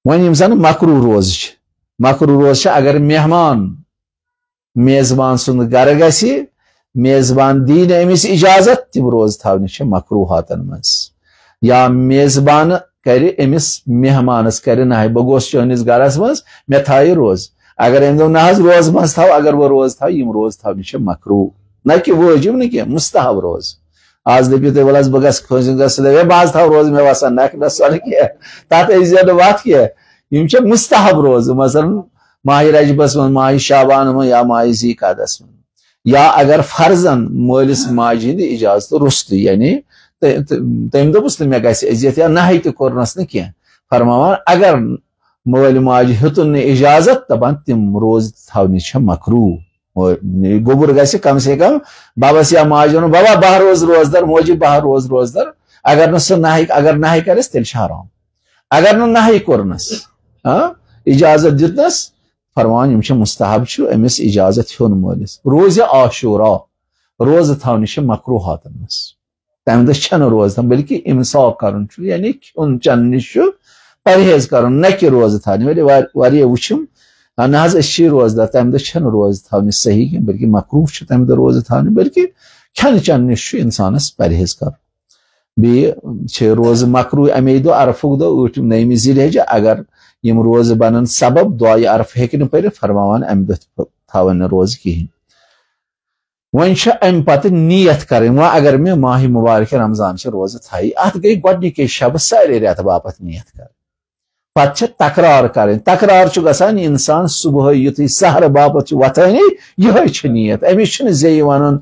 وۄنۍ یِم زن مکروٗ روزٕ چھِ مکروٗ روزٕ چھِ اگر مہمان میزبان سُنٛد گرٕ گژھِ میزبان دی نہٕ أمِس اِجازت تِم روزٕ تھاونہِ چھِ مکروٗہاتن منٛز یا میزبانہٕ کرِ أمِس مہمانس کرِ نہ بہٕ گوٚوس چٲنِس گرس منٛز مےٚ تھایہِ روزٕ اگر أمۍ دوٚپ نہ حظ روزٕ منٛز تھاو اگر بہٕ روزٕ تھاو یِم روزٕ تھاونہِ چھِ مکروٗہ نہ کہِ وٲجِب نہٕ کینٛہہ مستحب روزٕ آز دپیو تُہۍ وَلہٕ حظ بہٕ گژھٕ کٲنٛسہِ گژھٕ بہٕ حظ تھاو روزٕ مےٚ باسان نکھ نہ سۄ نہٕ کینٛہہ تَتھ أزۍ نہٕ وَتھ کینٛہہ یِم چھِ مُستحب روزٕ مثلاً ماہِ رجبس منٛز ماہِ شابانس منٛز یا ماہِ ذی قعدس منٛز یا اگر فرضن مٲلِس ماجہِ ہِنٛدِ اِجازتہٕ روٚستُے یعنی تٔمۍ دوٚپُس نہٕ مےٚ گژھِ أذیت یا نہے تہِ کوٚرنس نہٕ کینٛہہ فرماوان اگر مٲلۍ ماجہِ ہیوٚتُن نہٕ اِجازت دپان تِم روزٕ تھاونہِ چھےٚ مکروٗہ گوٚبُر گژھِ کم سے کم ببس یا ماجہِ وَنُن بابا بہہ روز روزدر موجی بہہ روز روزدر اگر نہٕ سُہ نہے اگر نہے کرٮ۪س تیٚلہِ چھُ حرام اگر نہٕ نہے کوٚرنس اِجازت دیُتنس فرمان یِم چھِ مستحب چھُ أمِس اِجازت ہیوٚن مٲلِس روزِ عاشوٗرا روزٕ تھاونہِ چھِ مکروٗہاتن منٛز تمہِ دۄہ چھنہٕ روزٕ تھاوٕنۍ بلکہِ اِمساک کرُن چھُ یعنی کھیوٚن چٮ۪نہٕ نِش چھُ پرہیز کرُن نہ کہِ روزٕ تھاونہِ واریاہ وٕچھُم نہ حظ أسۍ چھِ روزدار تمہِ دۄہ چھنہٕ روزٕ تھاونہِ صحیح کینٛہہ بلکہِ مکروٗہ چھُ تمہِ دۄہ روزٕ تھاونہِ بلکہِ کھٮ۪نہٕ چٮ۪نہٕ نِش چھُ انسانس پرہیز کرُن بیٚیہِ چھِ روزٕ مکروٗہ اَمے دۄہ عرفُک دۄہ ٲٹھِم نٔیمہِ ذی الحجہ اگر یِم روزٕ بنن سبب دۄیہِ عرفہٕ ہیٚکہِ نہٕ پٔرِتھ فرماوان امہِ دۄہ تھاون نہٕ روزٕ کِہینۍ وۄنۍ چھِ امہِ پتہٕ نیت کرٕنۍ وۄنۍ اگر مےٚ ماہِ مُبارکہِ رمضان چھِ روزٕ تھایہِ اتھ گٔے گۄڈنِکے شبہٕ سارے رٮ۪تہٕ باپتھ نیت کرٕنۍ پتہٕ چھِ تکرار کرٕنۍ تکرار چھُ گژھان انسان صبحٲے یُتھُے سحرٕ باپتھ چھُ وۄتھٲنی یِہے چھِ نیت أمِس چھُنہٕ زیٚیہِ وَنُن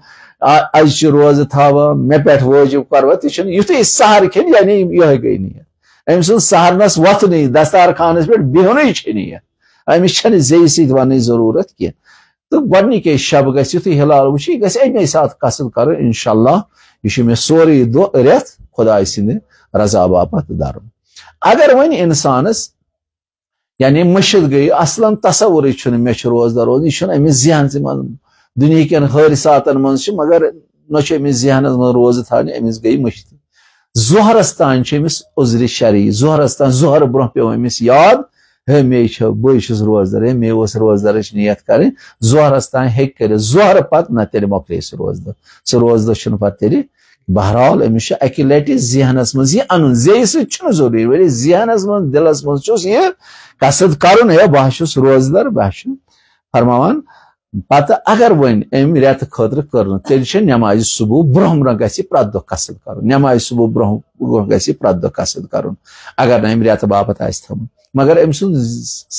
أزۍ چھِ روزٕ تھاوان مےٚ پٮ۪ٹھ وٲجِب کروا تہِ چھُنہٕ یُتھُے سحر کھٮ۪نہِ یعنی یِہے گٔے نیت أمۍ سُنٛد سحرنس وۄتھنٕے دستارخانس پٮ۪ٹھ بِہنٕے چھِ نیت أمِس چھنہٕ زیٚیہِ سۭتۍ وننٕچ ضروٗرت کینٛہہ تہٕ گۄڈنِکے شب گژھِ یُتھُے ہلال وٕچھِ یہِ گژھِ اَمے ساتہٕ قصد کرُن انشاء اللہ یہِ چھُ مےٚ سورُے دۄہ رٮ۪تھ خۄداے سٕنٛدِ رضا باپتھ درُن اگر وۄنۍ انسانس یعنی مٔشِد گٔے اصلن تصورٕے چھُنہٕ مےٚ چھُ روزدار روزُن یہِ چھُنہٕ أمِس ذہنسٕے منٛز دُنہِکٮ۪ن حٲرِثاتن منٛز چھِ مگر نہ چھُ أمِس ذہنس منٛز روزٕ تھاونہِ أمِس گٔے مٔشِد ظُہرس تانۍ چھُ أمِس عُذرِ شرعی ظُہرس تانۍ ظُہر برونٛہہ پیٚو أمِس یاد ہے مے چھُ بٕے چھُس روزدار ہے مے اوس روزدارٕچ نیت کرٕنۍ ظُہرس تانۍ ہیٚکہِ کٔرِتھ ظُہر پتہٕ نہ تیٚلہِ مۄکلے سُہ روزدار چھُنہٕ پتہٕ تیٚلہِ بہرحال أمِس چھُ اکہِ لٹہِ ذہنس منٛز یہِ اَنُن زیٚیہِ سۭتۍ چھُنہٕ ضروٗری ؤلۍ ذہنس منٛز دِلس منٛز چھُس یہِ قصد کرُن ہے بہٕ حظ چھُس روزدار بہٕ حظ چھُ فرماوان پتہٕ اگر وۄنۍ أمۍ رٮ۪تہٕ خٲطرٕ کٔر نہٕ تیٚلہِ چھِ نٮ۪مازِ صبح برونٛہہ برونٛہہ گژھِ پرٛٮ۪تھ دۄہ قصد کرُن نٮ۪مازِ صبح برونٛہہ برونٛہہ گژھِ پرٛٮ۪تھ دۄہ قصد کرُن اگر نہٕ أمۍ رٮ۪تہٕ باپتھ آسہِ تھوٚمُت مگر أمۍ سُنٛد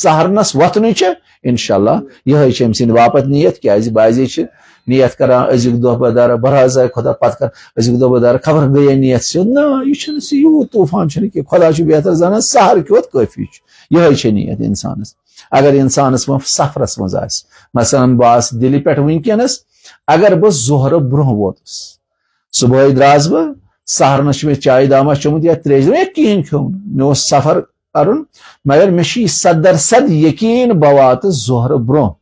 سحرنس وۄتھنٕے چھِ انشاء اللہ یِہے چھِ أمۍ سٕنٛدِ باپتھ نیت کیازِ بعضے چھِ نیت کران أزیُک دۄہ بدارا برحظ آے خۄدا پتہٕ کر أزیُک دۄہ بدارا خبر گٔیے نیت سیوٚد نہ یہِ چھُنہٕ سُہ یوٗت طوٗفان چھُنہٕ کینٛہہ خۄدا چھُ بہتر زانان سحر کیُتھ کٲفی چھُ یِہے چھِ نیت انسانس اگر انسانس وۄنۍ سفرس منٛز آسہِ مثلاً بہٕ آسہٕ دِلہِ پٮ۪ٹھ وٕنکیٚنس اگر بہٕ ظُہرٕ برونٛہہ ووتُس صبحٲے درٛاس بہٕ سحرنس چھُ مےٚ چایہِ داما چوٚمُت یا تریش یا کِہینۍ کھیوٚمُت مےٚ اوس سفر کرُن مگر مےٚ چھُ یہِ 100% یقیٖن بہٕ واتہٕ ظُہرٕ برونٛہہ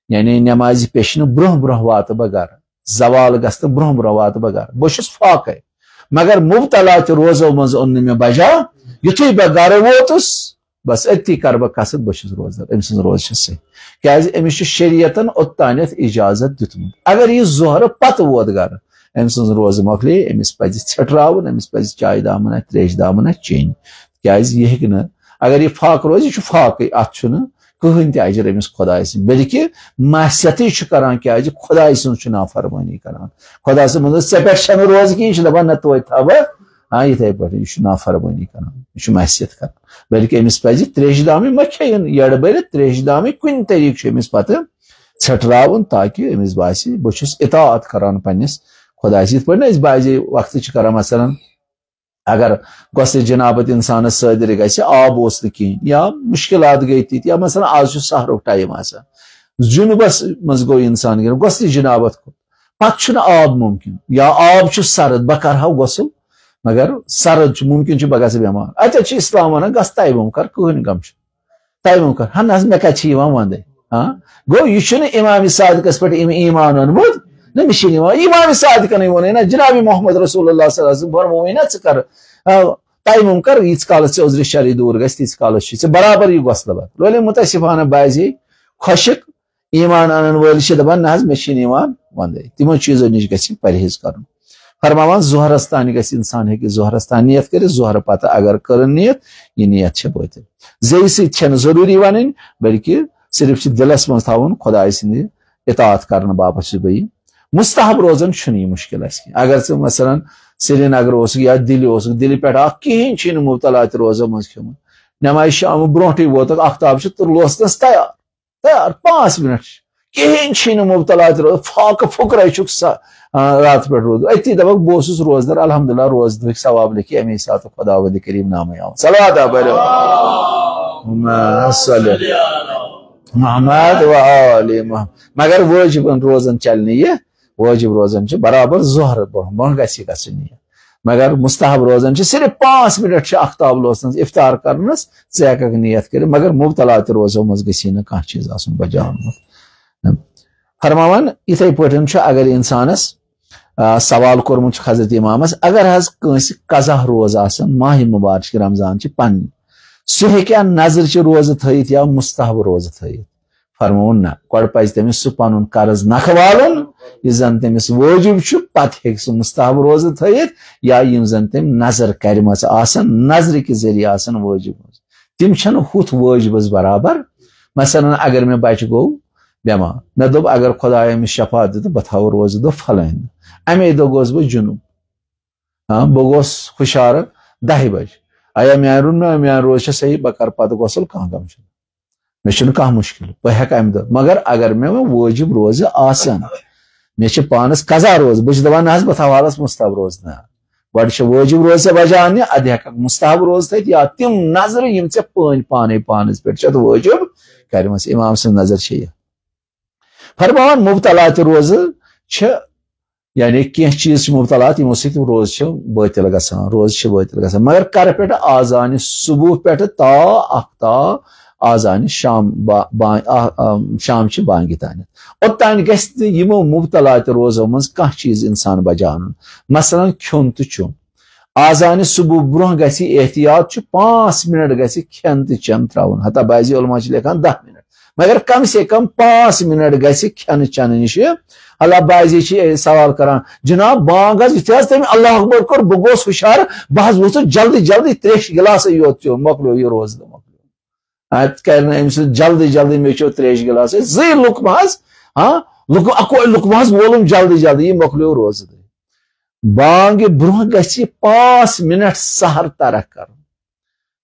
یعنی نٮ۪مازِ پیشنہٕ برونٛہہ برونٛہہ واتہٕ بہٕ گرٕ زوال گژھنہٕ برونٛہہ برونٛہہ واتہٕ بہٕ گرٕ بہٕ چھُس فاقے مگر مُبتلا تہِ روزو منٛز اوٚن نہٕ مےٚ بجا یُتھُے بہٕ گرٕ ووتُس بس أتی کرٕ بہٕ قصد بہٕ چھُس روزدار أمۍ سٕنٛز روزٕ چھِ صحیح کیازِ أمِس چھُ شریعتن اوٚتانٮ۪تھ اِجازت دیُتمُت اگر یہِ ظُہرٕ پتہٕ ووت گرٕ أمۍ سٕنٛز روزٕ مۄکلے أمِس پزِ ژھٹراوُن أمِس پزِ چایہِ دامن تریشہِ دامن چیٚنۍ کیازِ یہِ ہیٚکہِ نہٕ اگر یہِ فاقہٕ روزِ یہِ چھُ فاقٕے اتھ چھُنہٕ کٕہٕنۍ تہِ اجر أمِس خۄداے سٕنٛدۍ بلکہِ معصیتٕے چھُ کران کیازِ خۄداے سٕنٛز چھُ نافرمٲنی کران خۄدا صٲبن دوٚپ ژےٚ پٮ۪ٹھ چھنہٕ روزٕ کینٛہہ یہِ چھُ دپان نہ توتہِ تھاو بہٕ یِتھے پٲٹھۍ یہِ چھُ نافرمٲنی کران یہِ چھُ معصیت کران بلکہِ أمِس پزِ تریشہِ دامٕے مہ کھیٚیِن یٔڑ بٔرِتھ تریشہِ دامٕے کُنہِ طریٖقہٕ چھُ أمِس پتہٕ ژھٹراوُن تاکہِ أمِس باسہِ بہٕ چھُس اطاعت کران پننِس خۄدایس یِتھ پٲٹھۍ نہ أسۍ بعضے وقتہٕ چھِ کران مثلاً اگر گۄسہٕ جنابت انسانس صٲدِر گژھِ آب اوس نہٕ کِہینۍ یا مُشکلات گٔے تِتھۍ یا مثلاً آز چھُ سحرُک ٹایم آسان جُنوٗبس منٛز گوٚو انسان گِنٛدُن گۄسہٕ جنابت کھوٚت پتہٕ چھُنہٕ آب مُمکِن یا آب چھُ سرد بہٕ کرٕ ہا غسل مگر سرد چھُ مُمکِن چھُ بہٕ گژھٕ بٮ۪مار اتٮ۪تھ چھُ اسلام ونان گژھ تیمُم کر کٕہٕنۍ غم چھُ تیمُم کر نہ حظ مےٚ کتہِ چھِ یِوان ونٛدے گوٚو یہِ چھُنہٕ امامِ صادقس پٮ۪ٹھ ایمان اوٚنمُت نہ مےٚ چھِنہٕ یِوان امامِ صادقنٕے ووٚنُے نہ جنابِ محمد رسول اللہ صلی اللہ علیہ وسلم فرمووُے نہ ژٕ کر تیمُم کر ییٖتِس کالس ژےٚ عُذرِ شرعی دوٗر گژھِ تیٖتِس کالس چھُ ژےٚ برابر یہِ غۄسلہٕ بد روٚلے مُتٲسِفانہ بعضے خۄشِک ایمان انن وٲلۍ چھِ دپان نہ حظ مےٚ چھِنہٕ یِوان ونٛدے تِمو چیٖزو نِش گژھِ پرہیز کرُن فرماوان ظُہرس تانۍ گژھِ انسان ہیٚکہِ ظُہرس تانۍ نیت کٔرِتھ ظُہرٕ پتہٕ اگر کٔرٕن نیت یہِ نیت چھِ بٲطِل زیٚیہِ سۭتۍ چھنہٕ ضروٗری ونٕنۍ بلکہِ صرف چھِ دِلس منٛز تھاوُن خۄداے سٕنٛدِ اطاعت کرنہٕ باپتھ چھُس بہٕ یہِ مستحب روزن چھُنہٕ یہِ مُشکِل اَسہِ کینٛہہ اگر ژٕ مثلاً سری نگر اوسُکھ یا دِلہِ اوسُکھ دِلہِ پٮ۪ٹھ اکھ کِہیٖنۍ چھُے نہٕ مُبتلا تہِ روزو منٛز کھیوٚمُت نٮ۪مازِ شامہٕ برونٛٹھٕے ووتُکھ آختاب چھُ تہٕ لوسنَس تیار 5 مِنٹ چھِ کِہیٖنۍ چھُے نہٕ مُبتلا تہِ روز فاقہٕ پھُکرے چھُکھ راتہٕ پٮ۪ٹھ روٗد أتی دَپکھ بہٕ اوسُس روزدار الحمدللہ روزٕ دۄہٕکۍ ثواب لیکھِ اَمے ساتہٕ خۄدا ؤلِ کریٖم نامے آو صلوات پٔرِو محمد و آل محمد مگر وٲجِبن روزن چلنہِ یہِ وٲجِب روزن چھِ برابر ظہر برونٛہہ گژھِ گژھٕنۍ یہِ مگر مستحب روزن چھِ صرف 5 مِنٹ چھِ اختاب لوسنس اِفطار کرنس ژٕ ہٮ۪ککھ نیت کٔرِتھ مگر مُبتلا تہِ روزو منٛز گژھی نہٕ کانٛہہ چیٖز آسُن بجاونُت فرماوان یِتھے پٲٹھۍ چھُ اگر اِنسانس سوال کوٚرمُت چھُ حضرت امامس اگر حظ کٲنٛسہِ قضا روزٕ آسان ماہِ مُبارک رمضان چھِ پنٕنۍ سُہ ہیٚکیٛاہ نظرچہِ روزٕ تھٲیِتھ یا مستحب روزٕ تھٲیِتھ فرمووُن نہ گۄڈٕ پزِ تٔمِس سُہ پنُن قرض نکھٕ والُن یُس زن تٔمِس وٲجِب چھُ پتہٕ ہیٚکہِ سُہ مستحب روزٕ تھٲیِتھ یا یِم زن تٔمۍ نظر کرِمژٕ آسن نظرِ کہِ ذٔریعہٕ آسن وٲجِب تِم چھنہٕ ہُتھ وٲجبس برابر مثلاً اگر مےٚ بچہِ گوٚو بٮ۪مار مےٚ دوٚپ اگر خۄداے أمِس شفا دِتہٕ بہٕ تھاوٕ روزٕ دۄہ پھلٲنۍ امے دۄہ گوس بہٕ جنوٗب بہٕ گوس ہُشارٕ 10 بجہِ ایا میٛانہِ روز چھےٚ صحیح بہٕ کرٕ پتہٕ غسل کانٛہہ غم چھُنہٕ مےٚ چھُنہٕ کانٛہہ مُشکِل بہٕ ہٮ۪کہٕ امہِ دۄہ مگر اگر مےٚ وۄنۍ وٲجِب روزٕ آسان مےٚ چھِ پانس قضا روزٕ بہٕ چھُس دپان نہ حظ بہٕ تھاوٕ حالس مستحب روزٕ نہ گۄڈٕ چھِ وٲجِب روزٕ ژےٚ بجاونہِ اَدٕ ہٮ۪ککھ مستحب روزٕ تھٲیِتھ یا تِم نظرٕ یِم ژےٚ پانے پانس پٮ۪ٹھ چھَتھ وٲجِب کرِمژٕ امام سٕنٛز نظر چھِ یہِ فرماوان مُبتلا تہِ روزٕ چھِ یعنی کینٛہہ چیٖز چھِ مُبتلات یِمو سۭتۍ روزٕ چھِ بٲطِل گژھان مگر کرٕ پٮ۪ٹھٕ آزانہِ صبح پٮ۪ٹھٕ تا آختاب آزانہِ شامچہِ بانگہِ تانٮ۪تھ اوٚتانۍ گژھِ نہٕ یِمو مُبتلا تہِ روزو منٛز کانٛہہ چیٖز اِنسان بجاونُن مثلاً کھیوٚن تہٕ چیوٚن آزانہِ صبح برونٛہہ گژھِ احتیاط چھُ 5 مِنٹ گژھِ کھٮ۪ن تہٕ چٮ۪ن ترٛاوُن ہتا بعض علما چھِ لیکھان 10 مِنٹ مگر کم سے کم 5 مِنٹ گژھِ کھٮ۪نہٕ چٮ۪نہٕ نِش اللہ بعضی چھِ سوال کران جناب بانگ حظ یُتھُے حظ تٔمۍ اللہ اکبر کوٚر بہٕ گوس ہُشار بہٕ حظ ووٚتھُس جلدی 3 گِلاسٕے یوت چیوٚن مۄکلیو یہِ روزٕ دۄہ اتہِ کرِ نہٕ أمۍ سٕنٛز جلدی مےٚ چیوٚو 3 گِلاسٕے 2 لُقمہٕ حظ اکوے لُقمہٕ حظ وولُم جلدی یہِ مۄکلیو روزٕ دۄہ بانگہِ برونٛہہ گژھِ 5 مِنٹ سحر ترک کرُن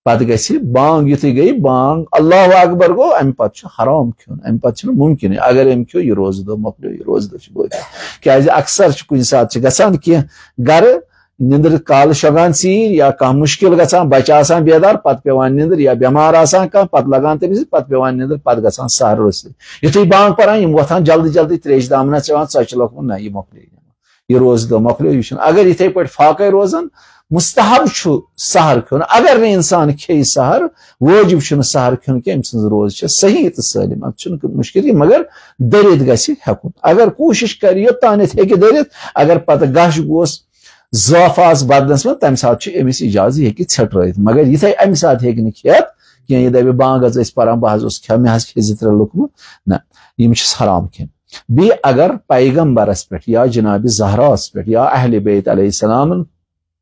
پتہٕ گژھِ بانگ یُتھُے گٔیہِ بانگ اللہ اکبر گوٚو امہِ پتہٕ چھُ حرام کھیوٚن امہِ پتہٕ چھُنہٕ مُمکِنٕے اگر أمۍ کھیوٚو یہِ روزٕ دۄہ مۄکلیو یہِ روزٕ دۄہ چھُ بٲطِل کیازِ اکثر چھُ کُنہِ ساتہٕ چھِ گژھان کینٛہہ گرٕ نِندٕر کالہٕ شۄنٛگان ژیٖرۍ یا کانٛہہ مُشکِل گژھان بچہِ آسان بیدار پتہٕ پیوان نِندٕر یا بٮ۪مار آسان کانٛہہ پتہٕ لگان تٔمِس پتہٕ پیوان نِندٕر پتہٕ گژھان سحر روٚستٕے یُتھُے بانگ پران یِم وۄتھان جلدی تریشہِ دامنہ چٮ۪وان ژۄچہِ لوٚگمُت نہ یہِ مۄکلیو یہِ روزٕ دۄہ مۄکلیو یہِ چھُنہٕ اگر یِتھے پٲٹھۍ فاقے روزان مستحب چھُ سحر کھیوٚن اگر نہٕ اِنسان کھیٚیہِ سحر وٲجِب چھُنہٕ سحر کھیوٚن کینٛہہ أمۍ سٕنٛز روزٕ چھےٚ صحیح تہٕ سٲلِم اتھ چھُنہٕ مُشکِل کینٛہہ مگر دٔرِتھ گژھِ ہٮ۪کُن اگر کوٗشِش کرِ یوٚتانٮ۪تھ ہیٚکہِ دٔرِتھ اگر پتہٕ گش گوس ضعف آسہِ بدنس منٛز تمہِ ساتہٕ چھُ أمِس اِجازت یہِ ہیٚکہِ ژھیٚٹرٲیِتھ مگر یِتھے امہِ ساتہٕ ہیٚکہِ نہٕ کھٮ۪تھ کینٛہہ یہِ دپہِ بانگ حظ ٲسۍ پران بہٕ حظ اوس کھٮ۪وان مےٚ حظ کھے 2-3 لُقمہٕ نہ یِم چھِس حرام کھٮ۪نۍ بیٚیہِ اگر پیغمبرس پٮ۪ٹھ یا جنابِ زہراہس پٮ۪ٹھ یا اہلِ بیت علیہ السلامن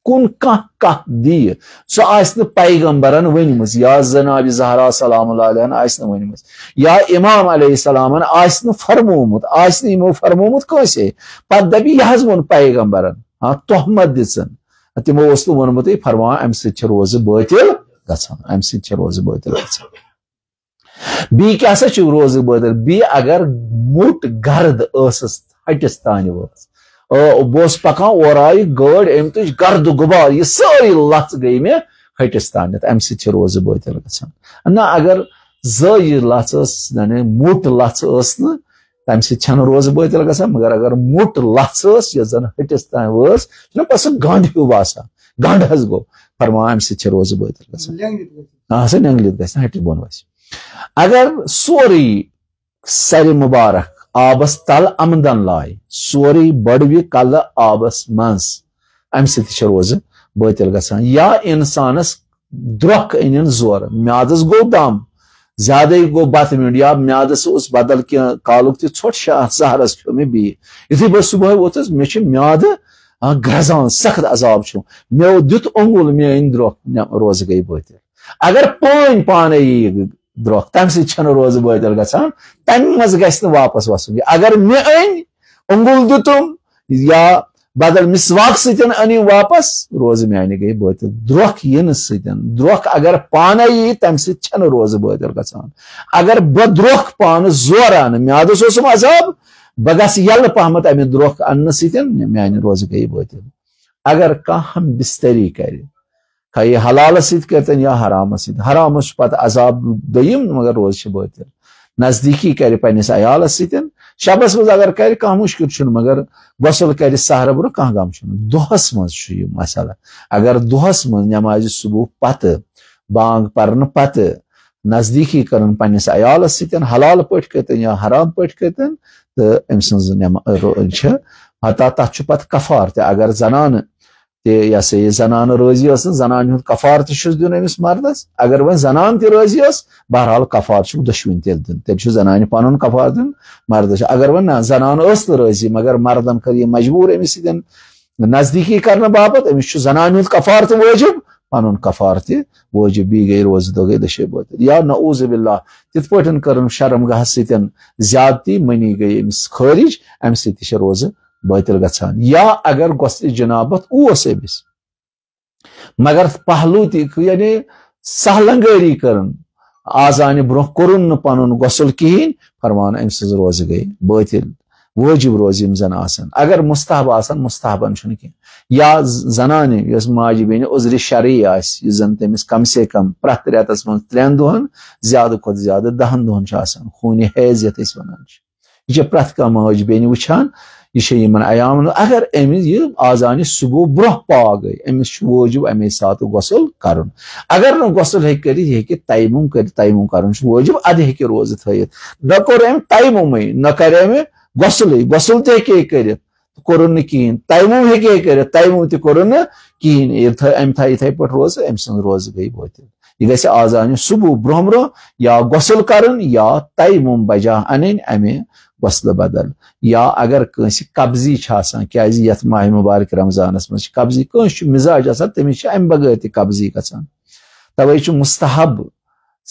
کُن کانٛہہ دِیہِ سُہ آسہِ نہٕ پیغمبرن ؤنمٕژ یا جنابِ زہرا سلام اللہ علیہن آسہِ نہٕ ؤنمٕژ یا امام علیہ السلامن آسہِ نہٕ فرمومُت آسہِ نہٕ یِمو فرمومُت کٲنٛسے پتہٕ دپہِ یہِ حظ ووٚن پیغمبرن تہمت دِژٕن تِمو اوس نہٕ ووٚنمُتٕے فرماوان امہِ سۭتۍ چھِ روزٕ بٲطِل گژھان بیٚیہِ کیٛاہ سا چھُ روزٕ بٲطِل بیٚیہِ اگر موٚٹ گرد ٲسٕس ہٹِس تانہِ وٲژ بہٕ اوسُس پکان اورٕ آیہِ گٲڑۍ أمۍ تُج گردٕ غُبار یہِ سٲرٕے لژھ گٔے مےٚ ہٹِس تانٮ۪تھ امہِ سۭتۍ چھِ روزٕ بٲطِل گژھان نہ اگر زٲیہِ لژھ ٲس یعنی موٚٹ لژھ ٲس نہٕ تمہِ سۭتۍ چھنہٕ روزٕ بٲطِل گژھان مگر اگر موٚٹ لژھ ٲس یۄس زن ہٹِس تانۍ وٲژ چھُنہ پتہٕ سُہ گنڈ ہیوٗ باسان گنڈ حظ گوٚو فرماوان امہِ سۭتۍ چھِ روزٕ بٲطِل گژھان سۄ نٮ۪نٛگلِتھ گژھِ نہٕ ہٹِس بۄن وسہِ اگر سورُے سرِ مُبارک آبس تل عمدن لایہِ سورُے بٔڑوِ کلہٕ آبس منٛز امہِ سۭتۍ تہِ چھِ روزٕ بٲطِل گژھان یا انسانس درٛۄکھ أنِن زورٕ میادس گوٚو دم زیادے گوٚو بتہٕ میوٚنڈ یا میادس اوس بدل کینٛہہ کالُک تہِ ژھوٚٹ سحرس کھیوٚو مےٚ بیٚیہِ یُتھُے بہٕ صبحٲے ووتھُس مےٚ چھُ میادٕ گرزان سخت عذاب چھُ مےٚ دیُت اوٚنگُل مےٚ أنۍ درٛۄکھ روزٕ گٔے بٲطِل اگر پانے ییہِ درٛۄکھ تمہِ سۭتۍ چھنہٕ روزٕ بٲطِل گژھان تمہِ منٛز گژھِ نہٕ واپس وسُن اگر مےٚ أنۍ انگل دتم یا بدل مسواک ستن انیو واپس روز میانہ گئی باطل دروکھ ین ستن دروکھ اگر پانے یی تم ست چھن روز باطل گژھان اگر بہ دروکھ پان زور ان میادس اوسم عذاب بہ گژھ یل پہمت امہ دروکھ ان ستن میانہ روز گئی باطل اگر کانٛہہ ہم بستری کرِ خواہ یہ حلال ست کرتن یا حرام ست حرامس پتہ عذاب دویم مگر روز چھ باطل نزدیکی کرِ پننس عیالس ستن شبس مز اگر کر کانٛہہ مشکل چھُنہٕ مگر غسل کر سحر برونٛہہ کانٛہہ غم چھُنہٕ دۄہس منٛز چھُ یہِ مسئلہ اگر دۄہس منٛز نمازِ صبح پتہٕ بانگ پرنہٕ پتہٕ نزدیکی کرن پننس عیالس ستن حلال پٲٹھۍ کرتن یا حرام پٲٹھۍ کرتن تہٕ أمۍ سٕنٛز چھِ حتیٰ تتھ چھُ پتہٕ کفار تہِ اگر زنانہٕ تہِ یہ سا یہ زنانہٕ رٲضی ٲسن زنانہِ ہُنٛد کفار تہِ چھُس دیُن أمِس مردس اگر وۄنۍ زنان تہِ رٲضی ٲس بہرحال کفار چھُ دۄشوٕنۍ تیٚلہِ دیُن تیٚلہِ چھُ زنانہِ پنُن کفار دیُن مردس اگر وۄنۍ نہ زنان ٲس نہٕ رٲضی مگر مردن کٔر یہِ مجبوٗر أمِس سۭتۍ نزدیکی کرنہٕ باپتھ أمِس چھُ زنانہِ ہُنٛد کفار تہِ وٲجب پنُن کفار تہِ وٲجب بیٚیہِ گٔے روزٕ دۄہ گٔے دٔشے باطل یا نعوذ باللہ تِتھ پٲٹھۍ کٔرٕن شرمگاہس سۭتۍ زیادتی منی گٔے أمِس خٲرج امہِ سۭتۍ تہِ چھِ روزٕ باطل گژھان یا اگر غسلِ جنابت اوس أمِس مگر پہلو تہ یعنی سہلنگٲری کرن آزانہِ برونٛہہ کوٚرُن نہٕ پنُن غسل کہیٖنۍ فرمان أمۍ سٕنٛز روزٕ گٔے باطل وٲجب روزٕ یِم زن آسن اگر مستحب آسن مستحبن چھُنہٕ کینٛہہ یا زنانہِ یۄس ماجہِ بیٚنہِ عذرِ شرعی آسہِ یُس زن تٔمِس کم سے کم پرٛٮ۪تھ رٮ۪تس منٛز 3 دۄہن زیادٕ کھۄتہٕ زیادٕ 10 دۄہن چھُ آسان خوٗنہِ حیض یتھ أسۍ ونان چھِ یہِ چھِ پرٛٮ۪تھ کانٛہہ ماجہِ بیٚنہِ وٕچھان یہ چھِ یمن ایامن اگر أمِس یہِ آزانہِ صبح برونٛہہ پاک گٔے أمِس چھُ وٲجب امے ساتہٕ غسل کرُن اگر نہٕ غسل ہیٚکہِ کٔرِتھ یہِ ہیٚکہِ تیمُم کٔرِتھ تیمُم کرُن چھُ وٲجب ادٕ ہیٚکہِ روزٕ تھٲیِتھ نہ کوٚر أمۍ تیمُمٕے نہ کرِ أمۍ غسلٕے غسل تہِ ہیٚکہِ کٔرِتھ کوٚرُن نہٕ کِہیٖنۍ تیمُم ہیٚکہِ کٔرِتھ تیمُم تہِ کوٚرُن نہٕ کِہیٖنۍ أمۍ تھایہِ یِتھے پٲٹھۍ روزٕ أمۍ سٕنٛز روزٕ گٔے باطل یہ گژھِ آزانہِ صبح برونٛہہ برونٛہہ یا غسل کرُن یا تیمُم بجا انٕنۍ امہِ غسلہٕ بدل یا اگر کٲنٛسہِ قبضی چھِ آسان کیازِ یتھ ماہِ مُبارک رمضانس منٛز چھِ قبضی کٲنٛسہِ چھُ مزاج آسان تٔمِس چھِ امہِ بغٲر تہِ قبضی گژھان توے چھُ مستحب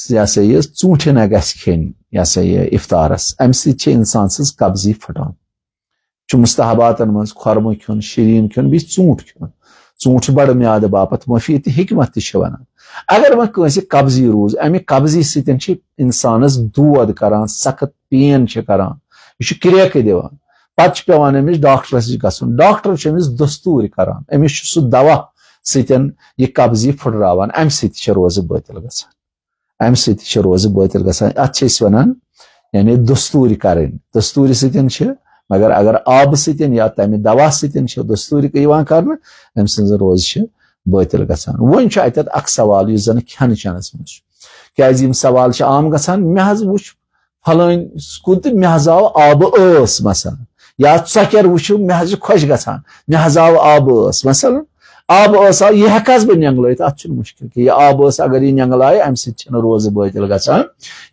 یہ سا یہِ ژوٗنٛٹھِ نہ گژھِ کھیٚنۍ یہ سا یہِ افطارس امہِ سۭتۍ چھِ انسان سٕنٛز قبضی پھٹان چھُ مستحباتن منٛز خۄرمہٕ کھیوٚن شیٖریٖن کھیوٚن بیٚیہِ ژوٗنٛٹھ کھیوٚن ژوٗنٛٹھ چھُ بڑٕ میادٕ باپتھ مُفیٖد تہٕ حکمت تہِ چھِ ونان اگر وۄنۍ کٲنٛسہِ قبضی روٗز امہِ قبضی سۭتۍ چھِ انسانس دود کران سخت پین چھِ کران یہ چھُ کرٛیکہٕ دِوان پتہٕ چھُ پیوان أمِس ڈاکٹرس نِش گژھُن ڈاکٹر چھُ أمِس دستوٗر کران أمِس چھُ سُہ دوا سۭتۍ یہِ قبضی پھُٹراوان امہِ سۭتۍ چھِ روزٕ باطل گژھان امہِ سۭتۍ چھِ روزٕ باطل گژھان اتھ چھِ أسۍ ونان یعنی دستوٗرِ کرٕنۍ دستوٗرِ سۭتۍ چھِ مگر اگر آبہٕ سۭتۍ یا تمہِ دوا سۭتۍ چھِ دستوٗرِ یِوان کرنہٕ أمۍ سٕنٛز روزٕ چھِ باطل گژھان وۄنۍ چھُ اتٮ۪تھ اکھ سوال یُس زن کھٮ۪ن چٮ۪نس منٛز چھُ کیازِ یِم سوال چھِ عام گژھان مےٚ حظ وٕچھ فلٲنۍ کُن تہٕ مےٚ حظ آو آبہٕ ٲس مثلاً یا ژۄکٮ۪ر وٕچھِو مےٚ حظ چھِ خۄش گژھان مےٚ حظ آو آبہٕ ٲس مثلاً آبہٕ ٲس آو یہِ ہٮ۪کہٕ حظ بہٕ نٮ۪نٛگلٲیِتھ اتھ چھُنہٕ مُشکِل کینٛہہ یہِ آبہٕ ٲس اگر یہِ نٮ۪نٛگلایہِ امہِ سۭتۍ چھِنہٕ روزٕ باطل گژھان